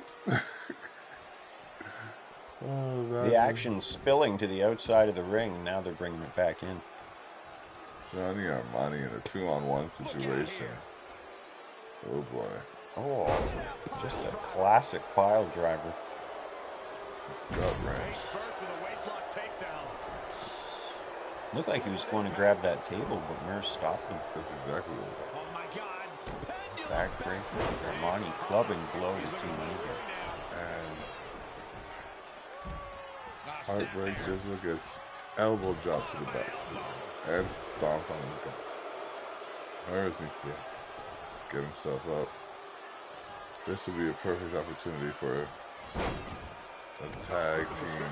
Oh,
The action spilling to the outside of the ring. Now they're bringing it back in.
Johnny Armani in a 2-on-1 situation. Oh boy.
Oh, just a classic pile driver.
Gut wrench.
Looked like he was going to grab that table, but Mirs stopped him.
That's exactly what
Oh my God.
Backbreaker. Armani clubbing blow to T-Money.
and Heartbreak Jizzle gets elbow drop to the back and stomped on his gut. Mirs needs to get himself up. This would be a perfect opportunity for a tag team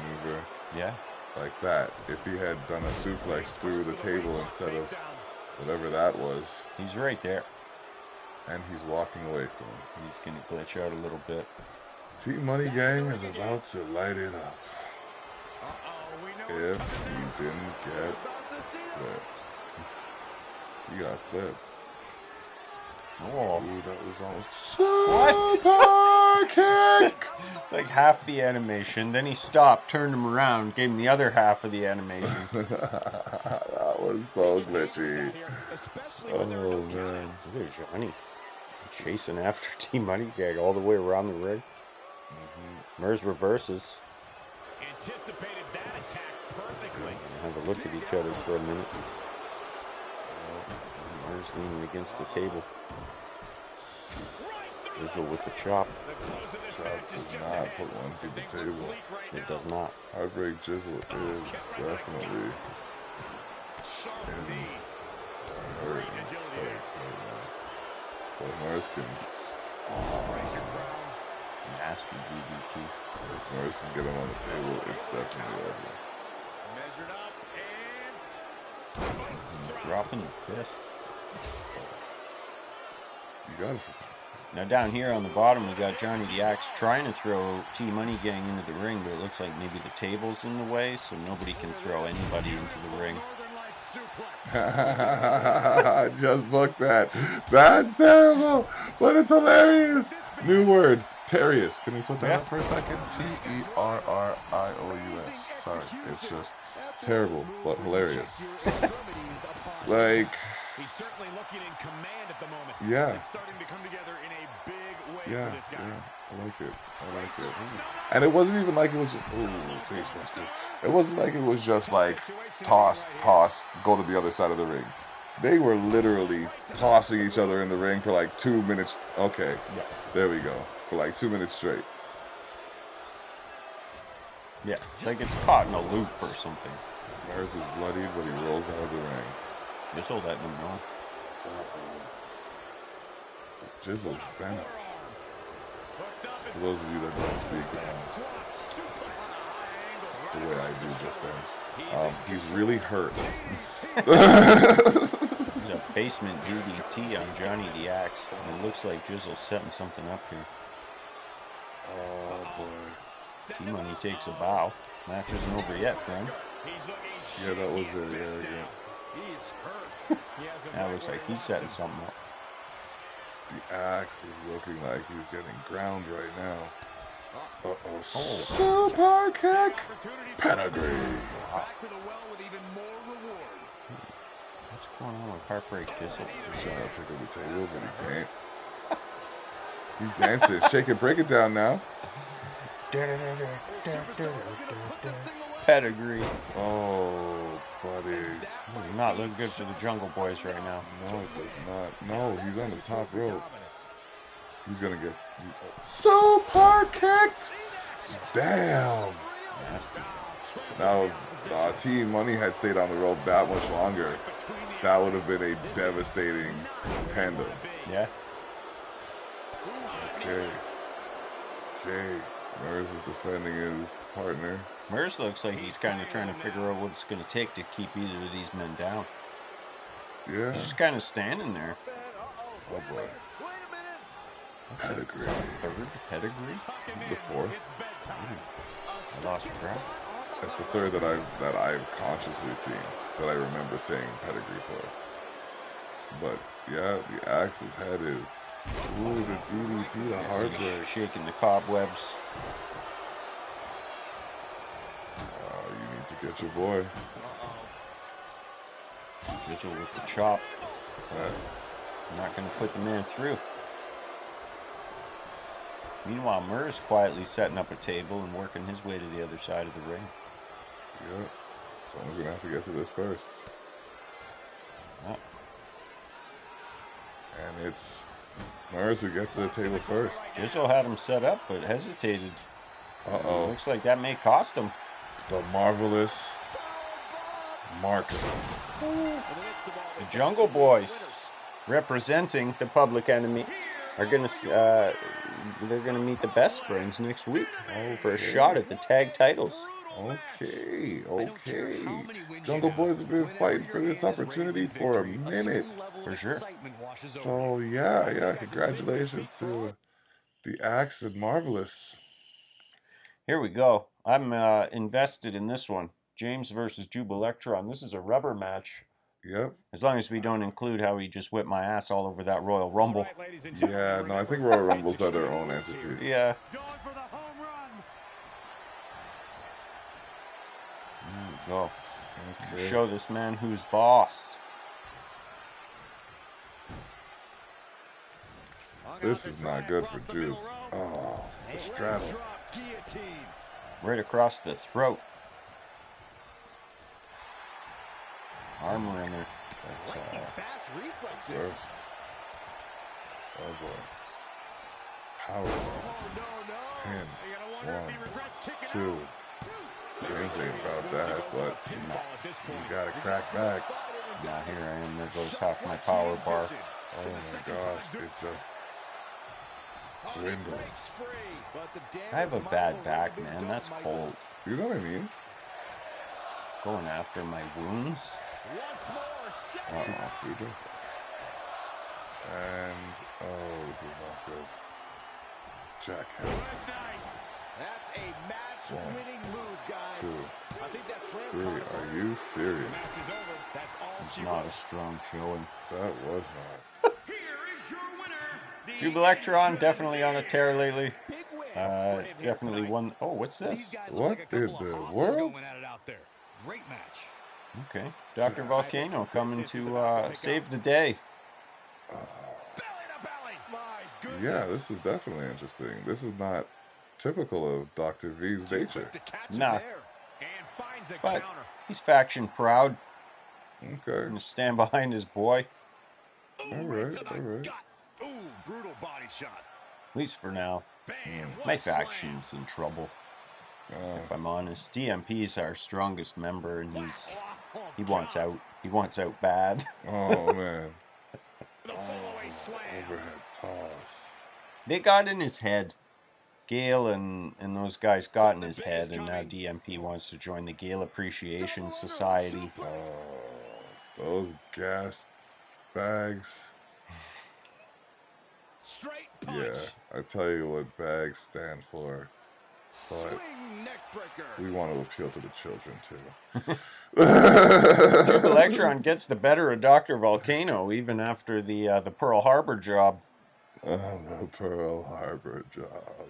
maneuver
Yeah.
like that. If he had done a suplex through the table instead of whatever that was,
He's right there.
and he's walking away from him.
He's going to glitch out a little bit.
T-Money Gang is about to light it up. If he didn't get flipped. He got flipped.
Oh.
Ooh, that was almost
What?
super kick.
It's like half the animation. Then he stopped, turned him around, gave him the other half of the animation.
That was so glitchy. Oh man.
Look at Johnny chasing after T-Money Gang all the way around the ring. Mirs reverses.
Anticipated that attack perfectly.
Have a look at each other for a minute. Mirs leaning against the table. Jizzle with the chop.
Chop does not put one through the table.
It does not.
Heartbreak Jizzle is definitely in a hurting place right now. So Mirs can
Nasty DDT.
if Mirs can get him on the table, it's definitely over.
Measured up
Dropping the fist.
You got it.
Now down here on the bottom, we got Johnny the Axe trying to throw T-Money Gang into the ring, but it looks like maybe the table's in the way, so nobody can throw anybody into the ring.
I just booked that. That's terrible, but it's hilarious. New word, Terrius. Can we put that up for a second? Terririous. Sorry, it's just terrible, but hilarious. Like,
he's certainly looking in command at the moment.
Yeah.
It's starting to come together in a big way
Yeah,
for this guy.
yeah, I like it. And it wasn't even like it was just, face buster. It wasn't like it was just like toss, go to the other side of the ring. They were literally tossing each other in the ring for like 2 minutes. Okay, there we go. For like 2 minutes straight.
Yeah, like it's caught in a loop or something.
Mars is bloodied, but he rolls out of the ring.
Jizzle let them know.
Jizzle's venom. For those of you that don't speak the way I do just then, he's really hurt.
There's a basement DDT on Johnny the Axe. And it looks like Jizzle's setting something up here.
Oh boy.
T-Money takes a bow. Match isn't over yet for him.
Yeah, that was very arrogant.
That looks like he's setting something up.
The Axe is looking like he's getting ground right now. Uh-oh. Super kick. Pedigree.
What's going on with Heartbreak Jizzle?
He's trying to pick up the table, but he can't. He's dancing. Shake it, break it down now.
Pedigree.
Oh, buddy.
This is not looking good for the Jungle Boys right now.
No, it does not. No, he's on the top rope. He's going to get super kicked. Damn.
Nasty.
Now, if Team Money had stayed on the rope that much longer, that would have been a devastating tandem.
Yeah.
Okay. Murs is defending his partner.
Murs looks like he's kind of trying to figure out what it's going to take to keep either of these men down.
Yeah.
He's just kind of standing there.
Oh boy. Pedigree.
Is that a third pedigree?
Is it the fourth?
I lost track.
That's the third that I've consciously seen, that I remember saying pedigree for. But yeah, the Axe's head is, ooh, the DDT, the heartbreak.
Shaking the cobwebs.
You need to get your boy.
Jizzle with the chop. Not going to put the man through. Meanwhile, Murs quietly setting up a table and working his way to the other side of the ring.
Yep. Someone's going to have to get to this first.
Yep.
And it's Murs who gets to the table first.
Jizzle had him set up, but hesitated.
Uh-oh.
Looks like that may cost him.
The marvelous market.
The Jungle Boys, representing the Public Enemy, are they're gonna meet the Best Friends next week for a shot at the tag titles.
Okay. Jungle Boys have been fighting for this opportunity for a minute.
For sure.
So yeah, congratulations to the Axe and Marvelous.
Here we go. I'm invested in this one. James versus Jubilectron. This is a rubber match.
Yep.
As long as we don't include how he just whipped my ass all over that Royal Rumble.
Yeah, no, I think Royal Rumbles are their own entity.
Yeah. There we go.
Okay.
Show this man who's boss.
This is not good for Jude. Oh, the straddle.
Right across the throat. Armor in there.
First. Oh boy. Power. Pin. 1, 2. James ain't about that, but you gotta crack back.
Yeah, here I am. There goes half my power bar.
Oh my gosh, it just dwindles.
I have a bad back, man. That's cold.
You know what I mean?
Going after my wounds.
Once more, set it.
He does that. And, oh, this is not good. Jackhammer.
Good night. That's a match-winning move, guys.
2,
I think that's
3. Are you serious?
Match is over. That's all
It's
she
not
wrote.
a strong showing.
That was not.
Here is your winner.
Jube Electron definitely on a tear lately.
Big win for him here
Definitely
tonight.
one. Oh, what's
These
this?
guys
What
look like a couple
in
of
the
hosses
world?
going at it out there. Great match.
Okay, Dr. Volcano coming to save the day.
Oh.
Belly to belly. My goodness.
Yeah, this is definitely interesting. This is not typical of Dr. V's nature.
To catch him
Nah.
there. And finds a
But
counter.
he's faction proud.
Okay.
Gonna stand behind his boy,
Ooh,
All
right
right,
to the
all right.
gut. Ooh, brutal body shot.
at least for now.
Bam. what
My
a slam.
faction's in trouble,
Oh,
if I'm honest. DMP's our strongest member, and
Oh,
he wants
God.
out. He wants out bad.
oh man.
The fall-away slam.
Overhead toss.
They got in his head. Gale and those guys got in his head, and now DMP wants to join the Gale Appreciation Society.
Oh, those gas bags.
Straight punch.
Yeah, I tell you what bags stand for. But
Swing neck breaker.
we want to appeal to the children too.
Jube Electron gets the better of Dr. Volcano even after the Pearl Harbor job.
Oh, the Pearl Harbor job.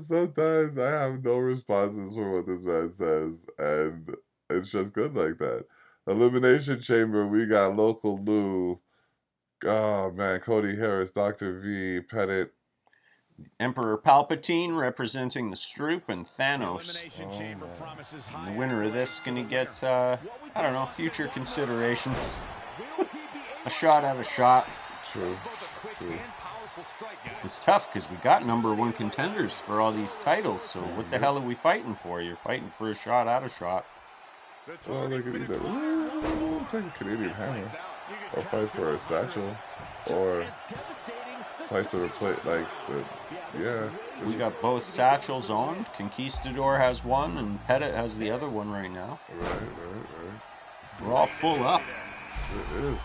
Sometimes I have no responses for what this man says, and it's just good like that. Elimination Chamber, we got Local Lou. Oh, man, Cody Harris, Dr. V, Pettit.
Emperor Palpatine representing the Stroop and
The
Thanos.
Elimination
Oh,
Chamber
man.
promises
And
high
the winner of this
accolades
gonna
to the
get,
winner.
I don't know, future considerations.
Will he be able
A shot at a shot.
True,
Both a quick
true.
and powerful strike, guys.
It's tough because we got #1 contenders for all these titles, so what the hell are we fighting for? You're fighting for a shot at a shot.
Well, they could either take a Canadian hammer, or fight for a satchel, or fight to replace, like, yeah.
We got both satchels owned. Conquistador has one, and Pettit has the other one right now.
Right.
We're all full up.
It is.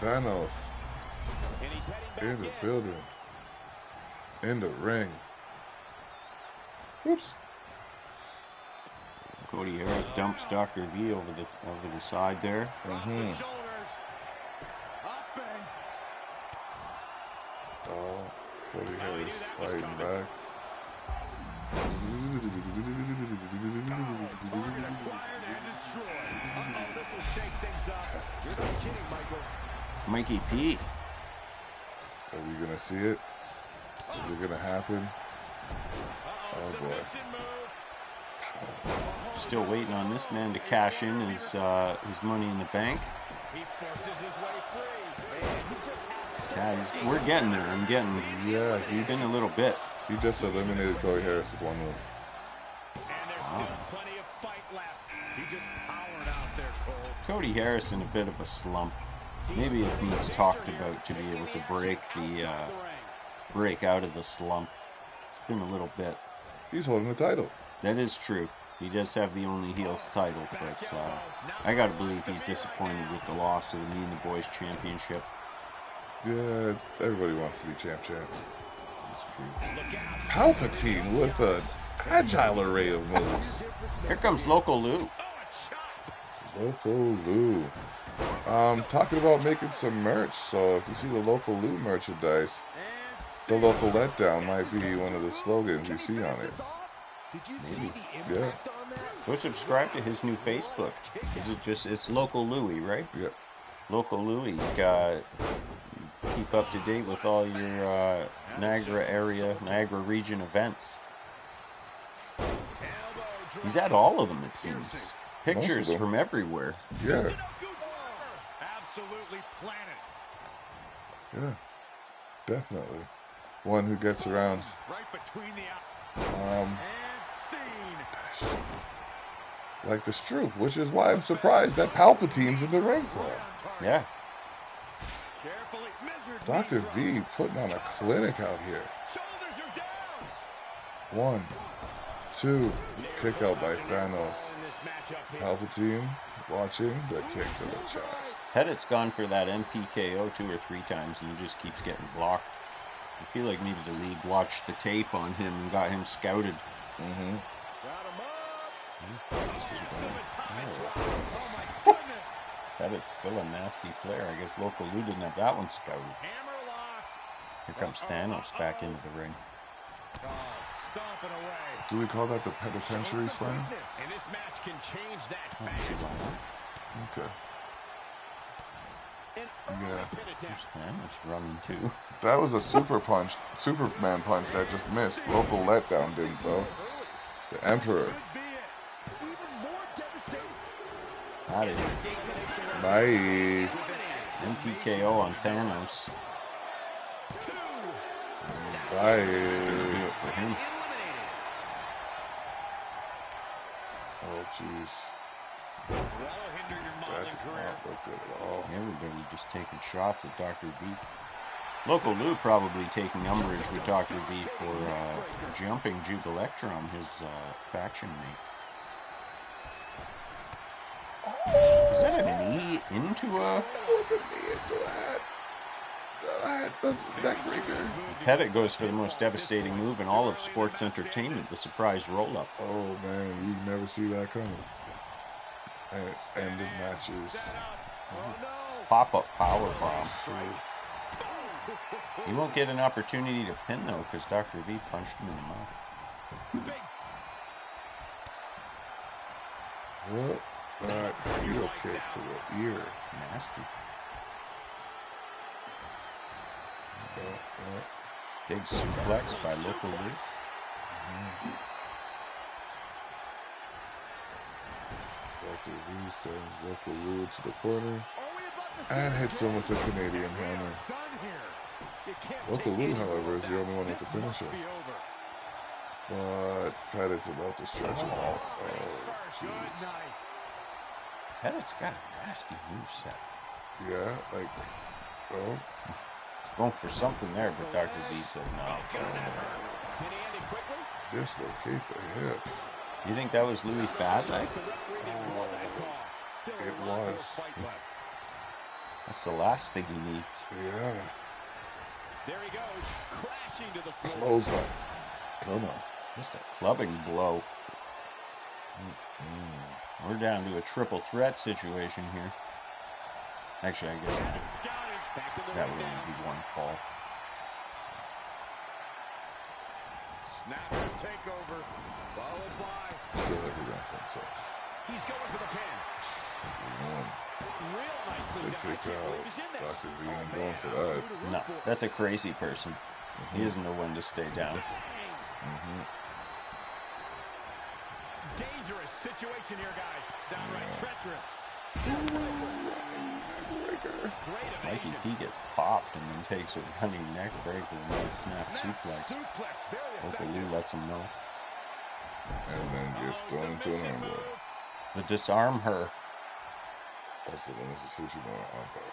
Thanos
And he's heading back
in the building. In the ring. Whoops.
Cody Harris dumps Dr. V over the side there.
Off the shoulders. Up and
Oh, Cody Harris fighting back.
target acquired and destroyed. Uh-oh, this will shake things up. You're not kidding, Michael.
Mikey P.
Are we gonna see it? Is it gonna happen?
Uh-oh,
Oh, boy.
submission move.
Still waiting on this man to cash in his money in the bank.
He forces his way free. And he just has
Yeah, we're getting there. I'm getting.
Yeah,
It's been a little bit.
he just eliminated Cody Harris with one move.
And there's still plenty of fight left. He just powered out there, Cole.
Cody Harris in a bit of a slump. Maybe it needs talked about to be able to break out of the slump. It's been a little bit.
He's holding the title.
That is true. He does have the only heels title, but I gotta believe he's disappointed with the loss of the Me and the Boys Championship.
Yeah, everybody wants to be champ.
That's true.
Palpatine with an agile array of moves.
Here comes Local Lou.
Local Lou. Talking about making some merch, so if you see the Local Lou merchandise, the local letdown might be one of the slogans you see on it.
Did you
Maybe.
see the
Yeah.
impact on that?
Go subscribe to his new Facebook. It's Local Louie, right?
Yep.
Local Louie. Keep up to date with all your Niagara region events. He's at all of them, it seems. Pictures
them.
from everywhere.
Yeah,
Absolutely planted.
yeah, definitely. One who gets around.
Right between the
Um,
and scene.
like the Stroop, which is why I'm surprised that Palpatine's in the ring for him.
Yeah.
Carefully measured.
Dr. V putting on a clinic out here.
Shoulders are down.
1, 2. Kick out by Thanos. Palpatine watching the kick to the chest.
Pettit's gone for that MPKO 2 or 3 times and he just keeps getting blocked. I feel like maybe the league watched the tape on him and got him scouted.
Mm-hmm.
Pettit's still a nasty player. I guess local Lou didn't have that one scouted. Here comes Thanos back into the ring.
Do we call that the penitentiary slam?
And this match can change that
Oh, see why not?
Okay. Yeah.
There's Thanos running too.
That was a Superman punch that just missed. Local letdown didn't though. The Emperor.
That is
Bye.
MPKO on Thanos.
Bye.
Do it for him.
Oh jeez. That did not look good at all.
Everybody just taking shots at Dr. V. Local Lou probably taking umbrage with Dr. V for jumping Juke Electron, his faction mate. Is that a knee into a...
The neckbreaker.
Pettit goes for the most devastating move in all of sports entertainment, the surprise roll-up.
Oh man, you never see that coming. And it's ended matches.
Pop-up power bomb. He won't get an opportunity to pin though, because Dr. V punched him in the mouth.
What? That heel kick to the ear.
Nasty. Big suplex by local Lou.
Dr. V sends local Lou to the corner and hits him with the Canadian hammer. Local Lou, however, is the only one with the finisher. But Pettit's about to stretch him out. Oh, jeez.
Pettit's got a nasty moveset.
Yeah, like, oh.
He's going for something there, but Dr. V said no.
Dislocate the hip.
You think that was Louis' bad leg?
Oh, it was.
That's the last thing he needs.
Yeah.
There he goes, crashing to the floor.
Clothesline.
Oh no. Just a clubbing blow. We're down to a triple threat situation here. Actually, I guess that would only be one fall.
Snap and takeover, followed by.
Still everyone himself.
He's going for the pin. Real nicely
They
done. I
kick
can't
out.
believe he's in this.
Dr. V ain't going for that.
No, that's a crazy person. He doesn't know when to stay down.
Dangerous situation here, guys. Downright treacherous.
Mikey P gets popped and then takes a running neck breaker and then a snap suplex. Local Lou lets him know.
And then gets thrown into an armbar.
The disarm her.
Also known as the sushi bar armbar.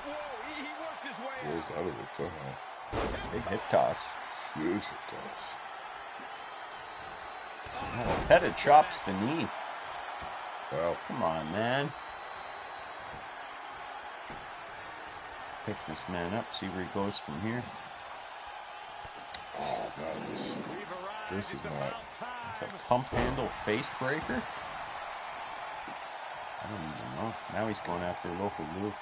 Whoa, he works his way
Rolls out of it somehow.
Big hip toss.
Huge hip toss.
Oh, Pettit chops the knee.
Wow.
Come on, man. Pick this man up, see where he goes from here.
Oh, God, this is not.
It's a pump handle face breaker. I don't even know. Now he's going after local Lou.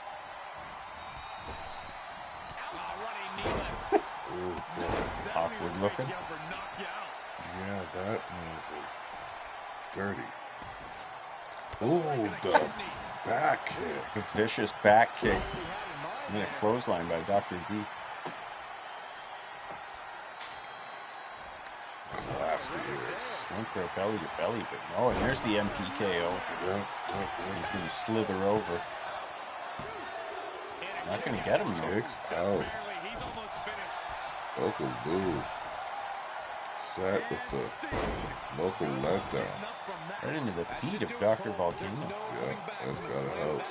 Oh, boy.
Awkward looking.
Yeah, that move is dirty. Oh, the back kick.
Vicious back kick. And a clothesline by Dr. V.
Collapse the ears.
Went for a belly to belly, but no. And there's the MPKO. He's going to slither over. Not going to get him though.
Kicks out. Local Lou. Set with the local letdown.
Right into the feet of Dr. Volcano.
Yeah, that's gotta help.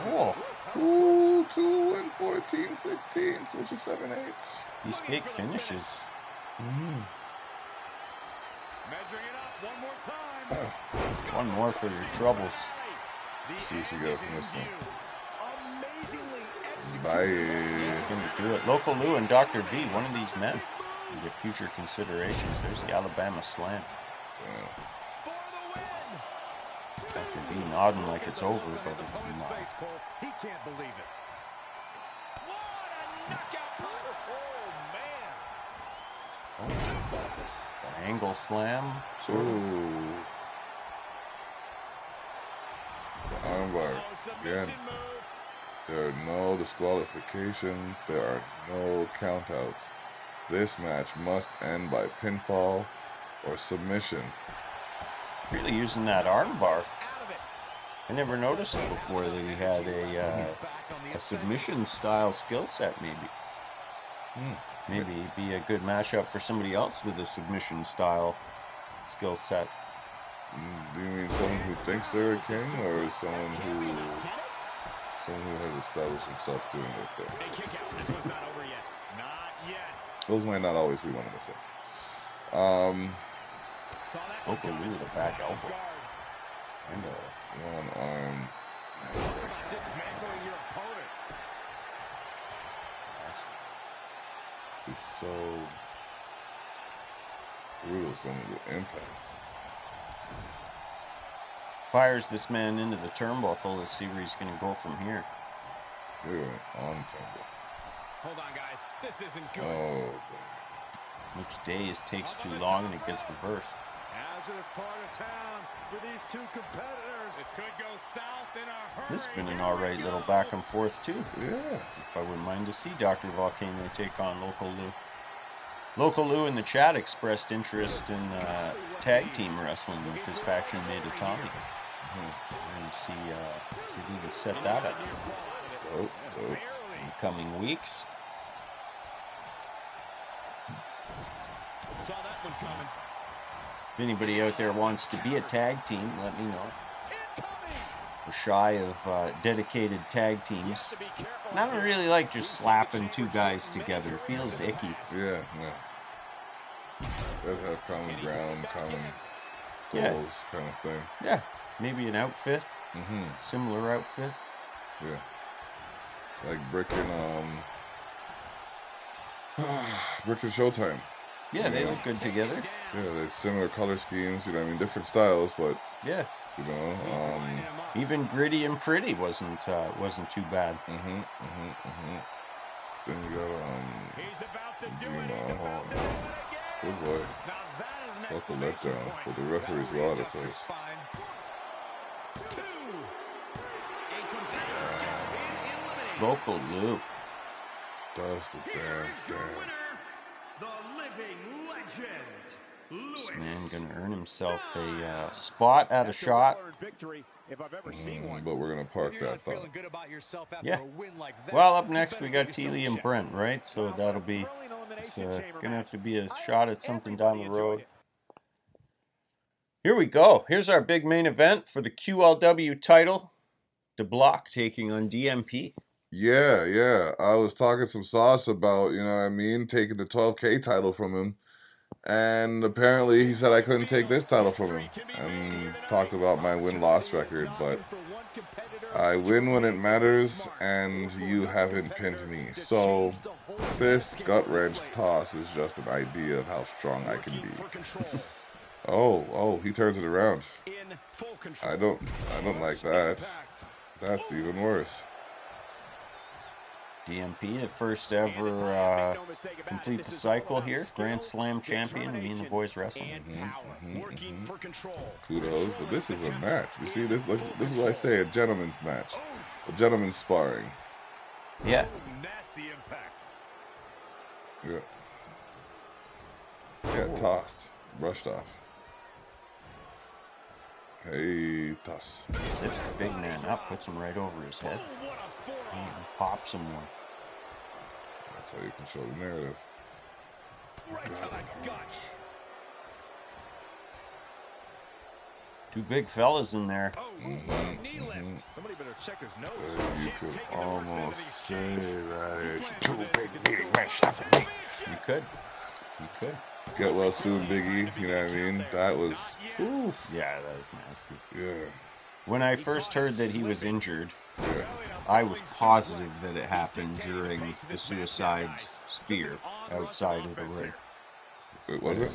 Oh,
Ooh, 2 and 14, 16, which is 7/8.
these fake finishes.
One more time.
One more for your troubles.
See if you get from this one.
Amazingly
Bye.
He's going to do it. Local Lou and Dr. V, one of these men. You get future considerations. There's the Alabama Slam.
Yeah.
for the win.
Dr. V nodding like it's over, but it's not.
He can't believe it. What a knockout punch. Oh, man.
Oh, the angle slam.
Ooh. The armbar. Again. There are no disqualifications. There are no countouts. This match must end by pinfall or submission.
Really using that armbar. I never noticed it before that he had a submission style skill set. Maybe he'd be a good mashup for somebody else with a submission style skill set.
Do you mean someone who thinks they're a king, or someone who has established himself doing it there?
This one's not over yet. Not yet.
Those might not always be one and the same.
Local Lou with a back elbow. And
One arm.
Dismantling your opponent.
It's so brutal, some of the impact.
fires this man into the turnbuckle. Let's see where he's going to go from here.
Here on turnbuckle.
Hold on, guys. This isn't good.
Oh,
Which days takes too long and it gets reversed.
Hazardous part of town for these two competitors. This could go south in a hurry.
This has been an alright little back and forth too.
yeah.
If I wouldn't mind to see Dr. Volcano take on Local Lou. Local Lou in the chat expressed interest in tag team wrestling with his faction made of Tommy. And see who can set that up
Oh.
in the coming weeks.
Saw that one coming.
If anybody out there wants to be a tag team, let me know. We're shy of dedicated tag teams. And I don't really like just slapping two guys together. It feels icky.
Yeah, yeah. Let's have common ground, common
Yeah.
goals kind of thing.
Yeah, maybe an outfit,
Mm-hmm.
similar outfit.
Yeah. Like Brick and Brick and Showtime.
Yeah, they look good together.
Yeah, they similar color schemes, you know what I mean, different styles, but
Yeah,
you know,
even Gritty and Pretty wasn't too bad.
Then you got
He's about to do
you
it.
know,
He's about to do it again.
good boy.
Now that is an
Fuck the
exclamation
letdown,
point.
but the referee's well out of place.
Spine. Two. A competitor has been eliminated.
Local Lou.
Does the damn thing.
The living legend.
This man gonna earn himself a spot at a shot.
If I've ever seen one.
But we're gonna park
You're not
that thought.
feeling good about yourself after
Yeah.
a win like that.
Well, up
You
next
better
we got
give yourself
Teely
a
and
check.
Brent, right? So
Wow,
that'll
what a
be
thrilling elimination chamber
gonna have
match.
to be a
I
shot
hope
at something
everybody
down the
enjoyed
road.
it.
Here we go. Here's our big main event for the QLW title. DeBlock taking on DMP.
Yeah. I was talking some sauce about, you know what I mean, taking the 12K title from him. And apparently he said I couldn't take this title from him. And talked about my win-loss record, but I win when it matters, and you haven't pinned me. So this gut-wrench toss is just an idea of how strong I can be. Oh, he turns it around. I don't like that. That's even worse.
DMP, the first ever complete the cycle here. Grand Slam champion, me and the boys wrestling.
Kudos, but this is a match. You see, this is what I say, a gentleman's match. A gentleman's sparring.
Yeah.
Nasty impact.
Yeah, tossed. Brushed off. Hey, toss.
Lifts the big man up, puts him right over his head.
Oh, what a forearm.
And pops him one.
That's how you control the narrative.
Right to the gut.
Two big fellas in there.
Oh, knee lift. Somebody better check his nose.
You could almost say that it's
You could.
Get well soon, Biggie. You know what I mean? That was, whew,
Yeah, that was nasty.
yeah.
When I first heard that he was injured,
Yeah.
I was positive that it happened during the suicide spear outside of the ring.
It wasn't?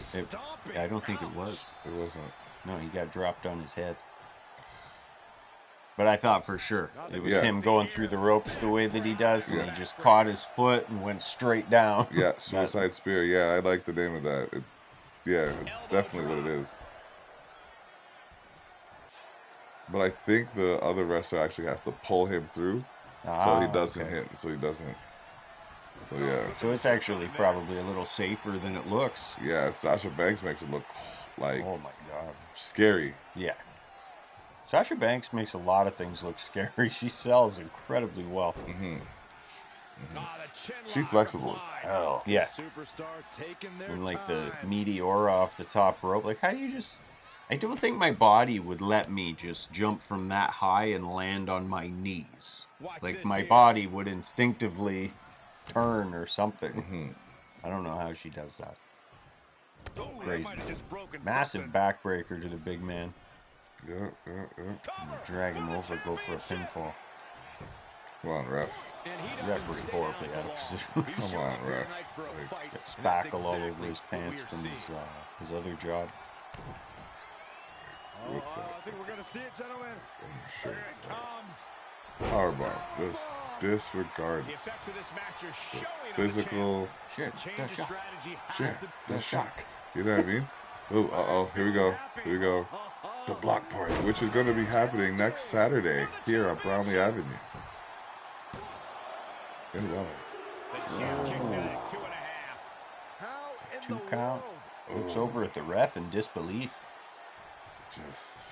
I don't think it was.
It wasn't.
No, he got dropped on his head. But I thought for sure it was
Yeah.
him going through the ropes the way that he does, and
Yeah.
he just caught his foot and went straight down.
Yeah, suicide spear. Yeah, I like the name of that. It's definitely what it is. But I think the other wrestler actually has to pull him through, so he doesn't hit. So he doesn't. So yeah.
So it's actually probably a little safer than it looks.
Yeah, Sasha Banks makes it look like
Oh my god.
scary.
Yeah. Sasha Banks makes a lot of things look scary. She sells incredibly well.
She's flexible as hell.
Yeah. And like the meteora off the top rope. Like, how do you just... I don't think my body would let me just jump from that high and land on my knees. Like, my body would instinctively turn or something. I don't know how she does that. Crazy. Massive backbreaker to the big man.
Yeah.
Drag him over, go for a pinfall.
Come on, ref.
Referee horribly out of position.
Come on, ref.
Got spackle all over his pants from his other job.
With
I
that.
think we're going to see it, gentlemen.
Sure.
Here it comes.
Powerbomb. Just disregards
The effects of this match are
the
showing on the
physical.
Shit,
Change
the
of
shot.
strategy has
Shit.
to
The shock. You know what I mean? Oh, here we go. Here we go. The block party, which is going to be happening next Saturday here on Brownlee Avenue. In Welland.
The champ kicks out at 2.5. How in
2
the
count.
world?
Looks over at the ref in disbelief.
Just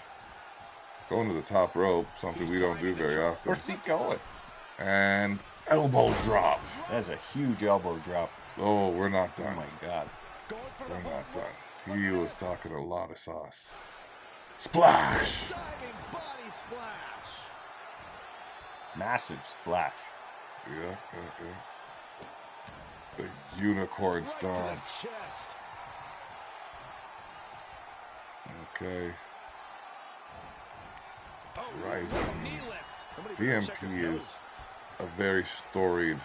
going to the top rope, something we don't do very often.
Where's he going?
And elbow drop.
That's a huge elbow drop.
Oh, we're not
Oh
done.
my god.
We're not done. He was talking a lot of sauce. Splash!
Diving body splash.
Massive splash.
Yeah. The unicorn
Right to
stomp.
the chest.
Okay.
Oh,
Rising.
knee lift. Somebody better check his
DMP
nose.
is a very storied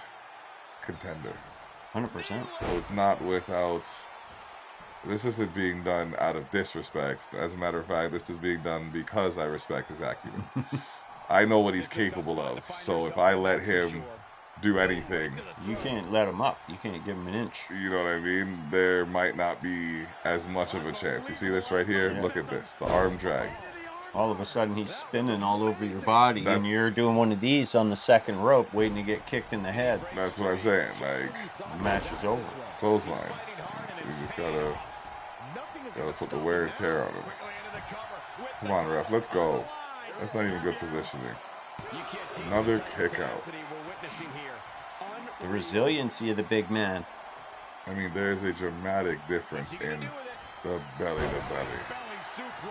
contender.
100%.
So it's not without. This isn't being done out of disrespect. As a matter of fact, this is being done because I respect his acumen. I know what he's capable of. So if I let him do anything,
You can't let him up. You can't give him an inch.
you know what I mean? There might not be as much of a chance. You see this right here?
Yeah.
Look at this. The arm drag.
All of a sudden, he's spinning all over your body, and you're doing one of these on the second rope, waiting to get kicked in the head.
That's what I'm saying. Like,
The match is over.
clothesline. We just gotta put the wear and tear on him. Come on, ref. Let's go. That's not even good positioning. Another kick out.
The resiliency of the big man.
I mean, there's a dramatic difference in the belly to belly.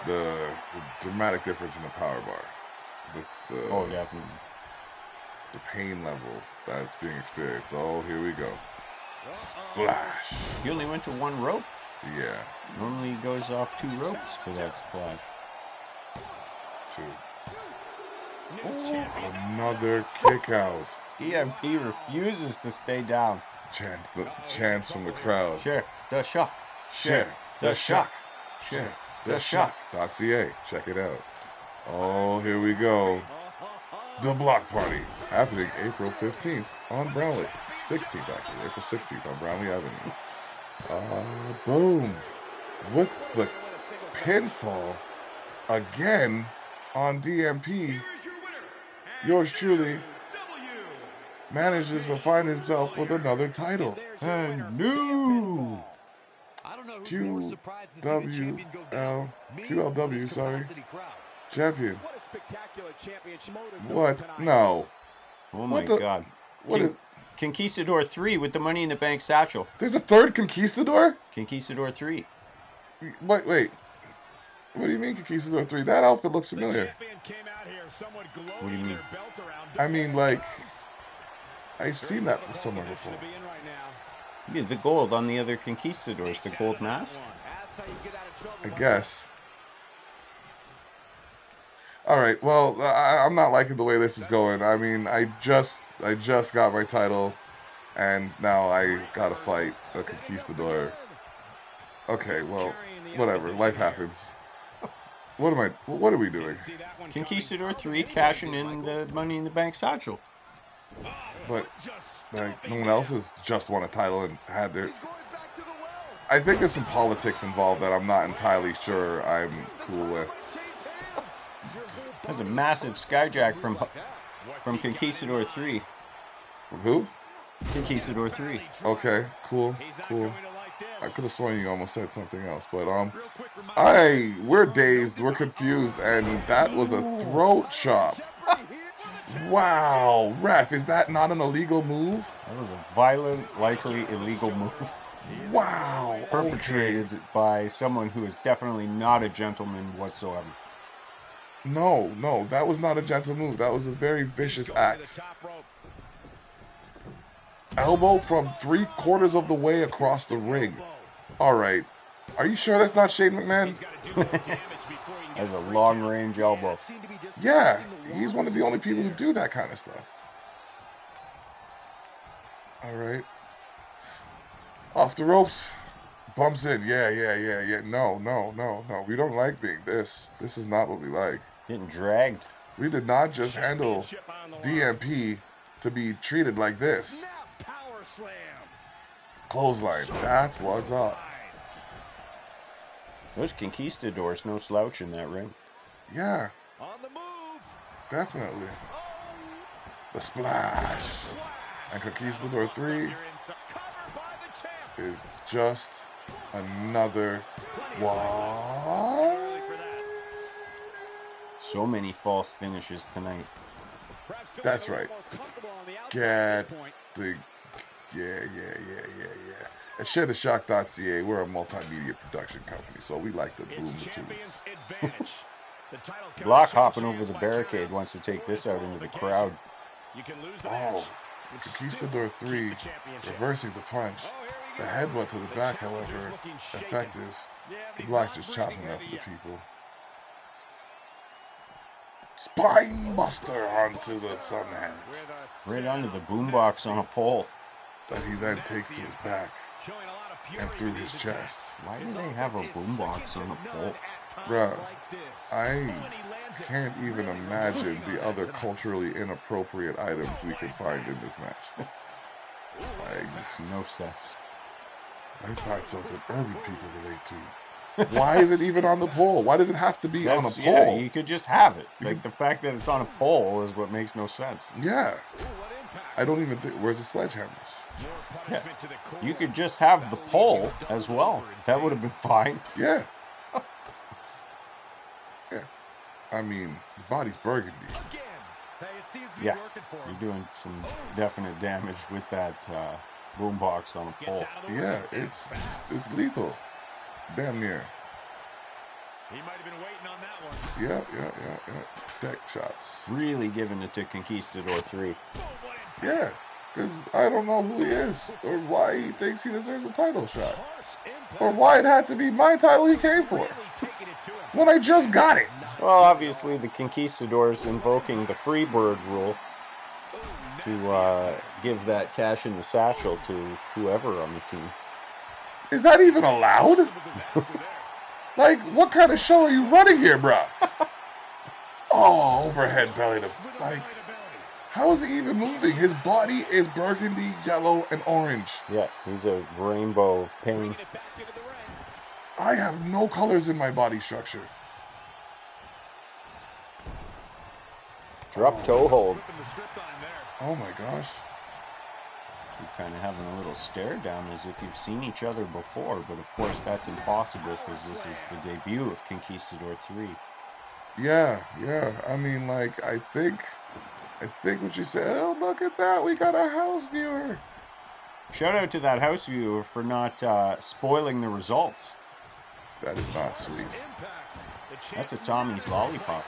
The dramatic difference in the power bar.
Oh, definitely.
The pain level that's being experienced. Oh, here we go. Splash.
He only went to one rope.
Yeah.
Normally he goes off 2 ropes for that splash.
2. Oh, another kick out.
DMP refuses to stay down.
Chants from the crowd.
Share the shock.
Share the shock.
Share
The shock. .ca. Check it out. Oh, here we go. The block party happening April 15th on Brownlee. 16th actually. April 16th on Brownlee Avenue. Boom. With the pinfall again on DMP. Yours truly manages to find himself with another title.
And new.
QLW, sorry. Champion. What? No.
Oh my god.
What is?
Conquistador 3 with the Money in the Bank satchel.
There's a third Conquistador?
Conquistador 3.
Wait. What do you mean Conquistador 3? That outfit looks familiar.
What do you mean?
I mean, like, I've seen that somewhere before.
Yeah, the gold on the other conquistadors, the gold mask.
I guess. All right. Well, I'm not liking the way this is going. I mean, I just got my title, and now I gotta fight a conquistador. Okay. Well, whatever. Life happens. What are we doing?
Conquistador 3 cashing in the Money in the Bank satchel.
But like, no one else has just won a title and had their. I think there's some politics involved that I'm not entirely sure I'm cool with.
That's a massive skyjack from Conquistador 3.
From who?
Conquistador 3.
Okay, cool. I could have sworn you almost said something else, but we're dazed, we're confused, and that was a throat chop. Wow, ref, is that not an illegal move?
That was a violent, likely illegal move.
Wow,
perpetrated by someone who is definitely not a gentleman whatsoever.
No, that was not a gentle move. That was a very vicious act. Elbow from 3/4 of the way across the ring. All right. Are you sure that's not Shane McMahon?
As a long-range elbow.
Yeah, he's one of the only people who do that kind of stuff. All right. Off the ropes. Bumps in. Yeah. No. We don't like being this. This is not what we like.
Getting dragged.
We did not just handle DMP to be treated like this. Clothesline. That's what's up.
Those conquistadors, no slouch in that ring.
Yeah. Definitely. The splash. And Conquistador 3 is just another what?
So many false finishes tonight.
That's right. Get the yeah. At ShareTheShock.ca, we're a multimedia production company, so we like to boom the tunes.
Block hopping over the barricade wants to take this out into the crowd.
Oh, Conquistador 3 reversing the punch. The headbutt to the back, however, effective. The Block just chopping up the people. Spine buster onto the sun hand.
Right onto the boombox on a pole.
That he then takes to his back and through his chest.
Why do they have a boombox on a pole?
Bruh, I can't even imagine the other culturally inappropriate items we could find in this match.
Makes no sense.
Let's find something urban people relate to. Why is it even on the pole? Why does it have to be on a pole?
Yeah, you could just have it. Like, the fact that it's on a pole is what makes no sense.
Yeah. I don't even think... Where's the sledgehammers?
Yeah. You could just have the pole as well. That would have been fine.
Yeah. Yeah. I mean, the body's burgundy.
Yeah. You're doing some definite damage with that boombox on a pole.
Yeah, it's lethal. Damn near.
He might have been waiting on that one.
Yeah. Deck shots.
Really giving it to Conquistador 3.
Yeah, because I don't know who he is or why he thinks he deserves a title shot. Or why it had to be my title he came for. When I just got it.
Well, obviously the Conquistadors invoking the Freebird rule to give that cash in the satchel to whoever on the team.
Is that even allowed? Like, what kind of show are you running here, bruh? Oh, overhead belly to... Like, how is he even moving? His body is burgundy, yellow, and orange.
Yeah, he's a rainbow of pain.
I have no colors in my body structure.
Drop toe hold.
Oh my gosh.
You're kind of having a little stare down as if you've seen each other before, but of course that's impossible because this is the debut of Conquistador 3.
Yeah. I mean, like, I think what you said, oh, look at that, we got a house viewer.
Shout out to that house viewer for not spoiling the results.
That is not sweet.
That's a Tommy's lollipop.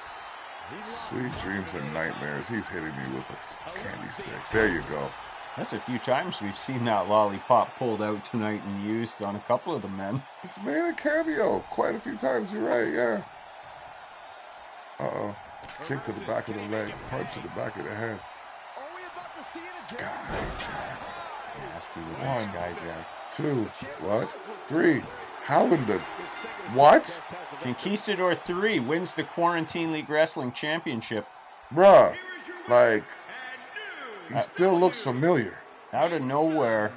Sweet dreams and nightmares. He's hitting me with a candy stick. There you go.
That's a few times we've seen that lollipop pulled out tonight and used on a couple of the men.
It's made a cameo quite a few times. You're right, yeah. Uh-oh. Kick to the back of the leg. Punch to the back of the head. Skyjack.
Nasty with
One.
the skyjack.
2. What? 3. How in the... What?
Conquistador 3 wins the Quarantine League Wrestling Championship.
Bruh. Like, he still looks familiar.
Out of nowhere.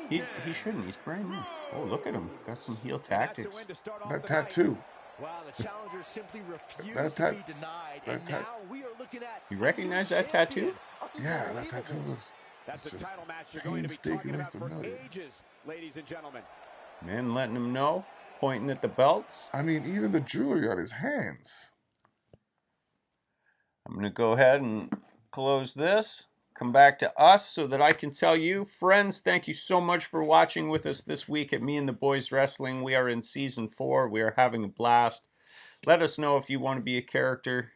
He shouldn't. He's brand new. Oh, look at him. Got some heel tactics.
That tattoo.
Wow, the challenger simply refused
That
to be denied, and now we are looking at
You recognize that tattoo?
Yeah, that tattoo looks...
That's a
just
title match you're going to be talking
painstakingly
about for
familiar.
ages, ladies and gentlemen.
Men letting him know, pointing at the belts.
I mean, even the jewelry on his hands.
I'm going to go ahead and close this. Come back to us so that I can tell you, friends, thank you so much for watching with us this week at Me and the Boys Wrestling. We are in season 4. We are having a blast. Let us know if you want to be a character.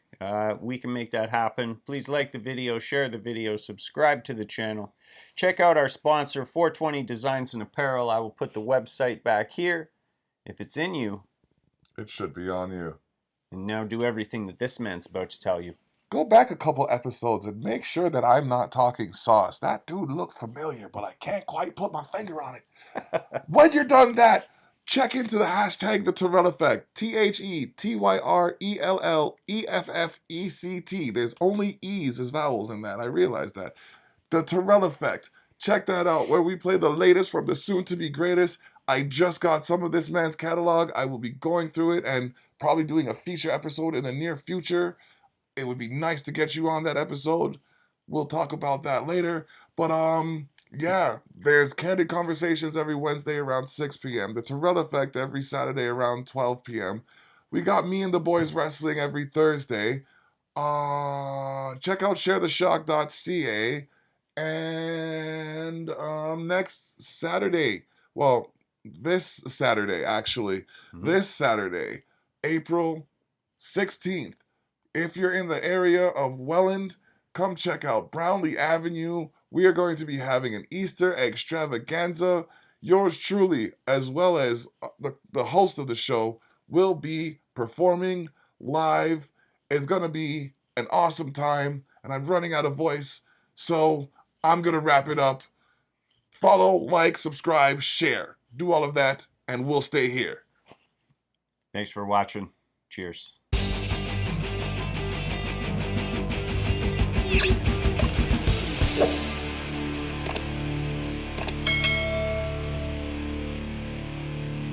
We can make that happen. Please like the video, share the video, subscribe to the channel. Check out our sponsor, 420 Designs and Apparel. I will put the website back here. If it's in you,
It should be on you.
and now do everything that this man's about to tell you.
Go back a couple episodes and make sure that I'm not talking sauce. That dude looked familiar, but I can't quite put my finger on it. When you're done that, check into the hashtag The Terrell Effect. TheTyrellEffect. There's only E's as vowels in that. I realize that. The Terrell Effect. Check that out, where we play the latest from the soon-to-be greatest. I just got some of this man's catalog. I will be going through it and probably doing a feature episode in the near future. It would be nice to get you on that episode. We'll talk about that later. But, yeah, there's Candid Conversations every Wednesday around 6 p.m. The Terrell Effect every Saturday around 12 p.m. We got Me and the Boys Wrestling every Thursday. Check out sharetheshock.ca. And next Saturday, well, this Saturday, actually, this Saturday, April 16th, if you're in the area of Welland, come check out Brownlee Avenue. We are going to be having an Easter extravaganza. Yours truly, as well as the host of the show, will be performing live. It's going to be an awesome time, and I'm running out of voice, so I'm going to wrap it up. Follow, like, subscribe, share. Do all of that, and we'll stay here.
Thanks for watching. Cheers.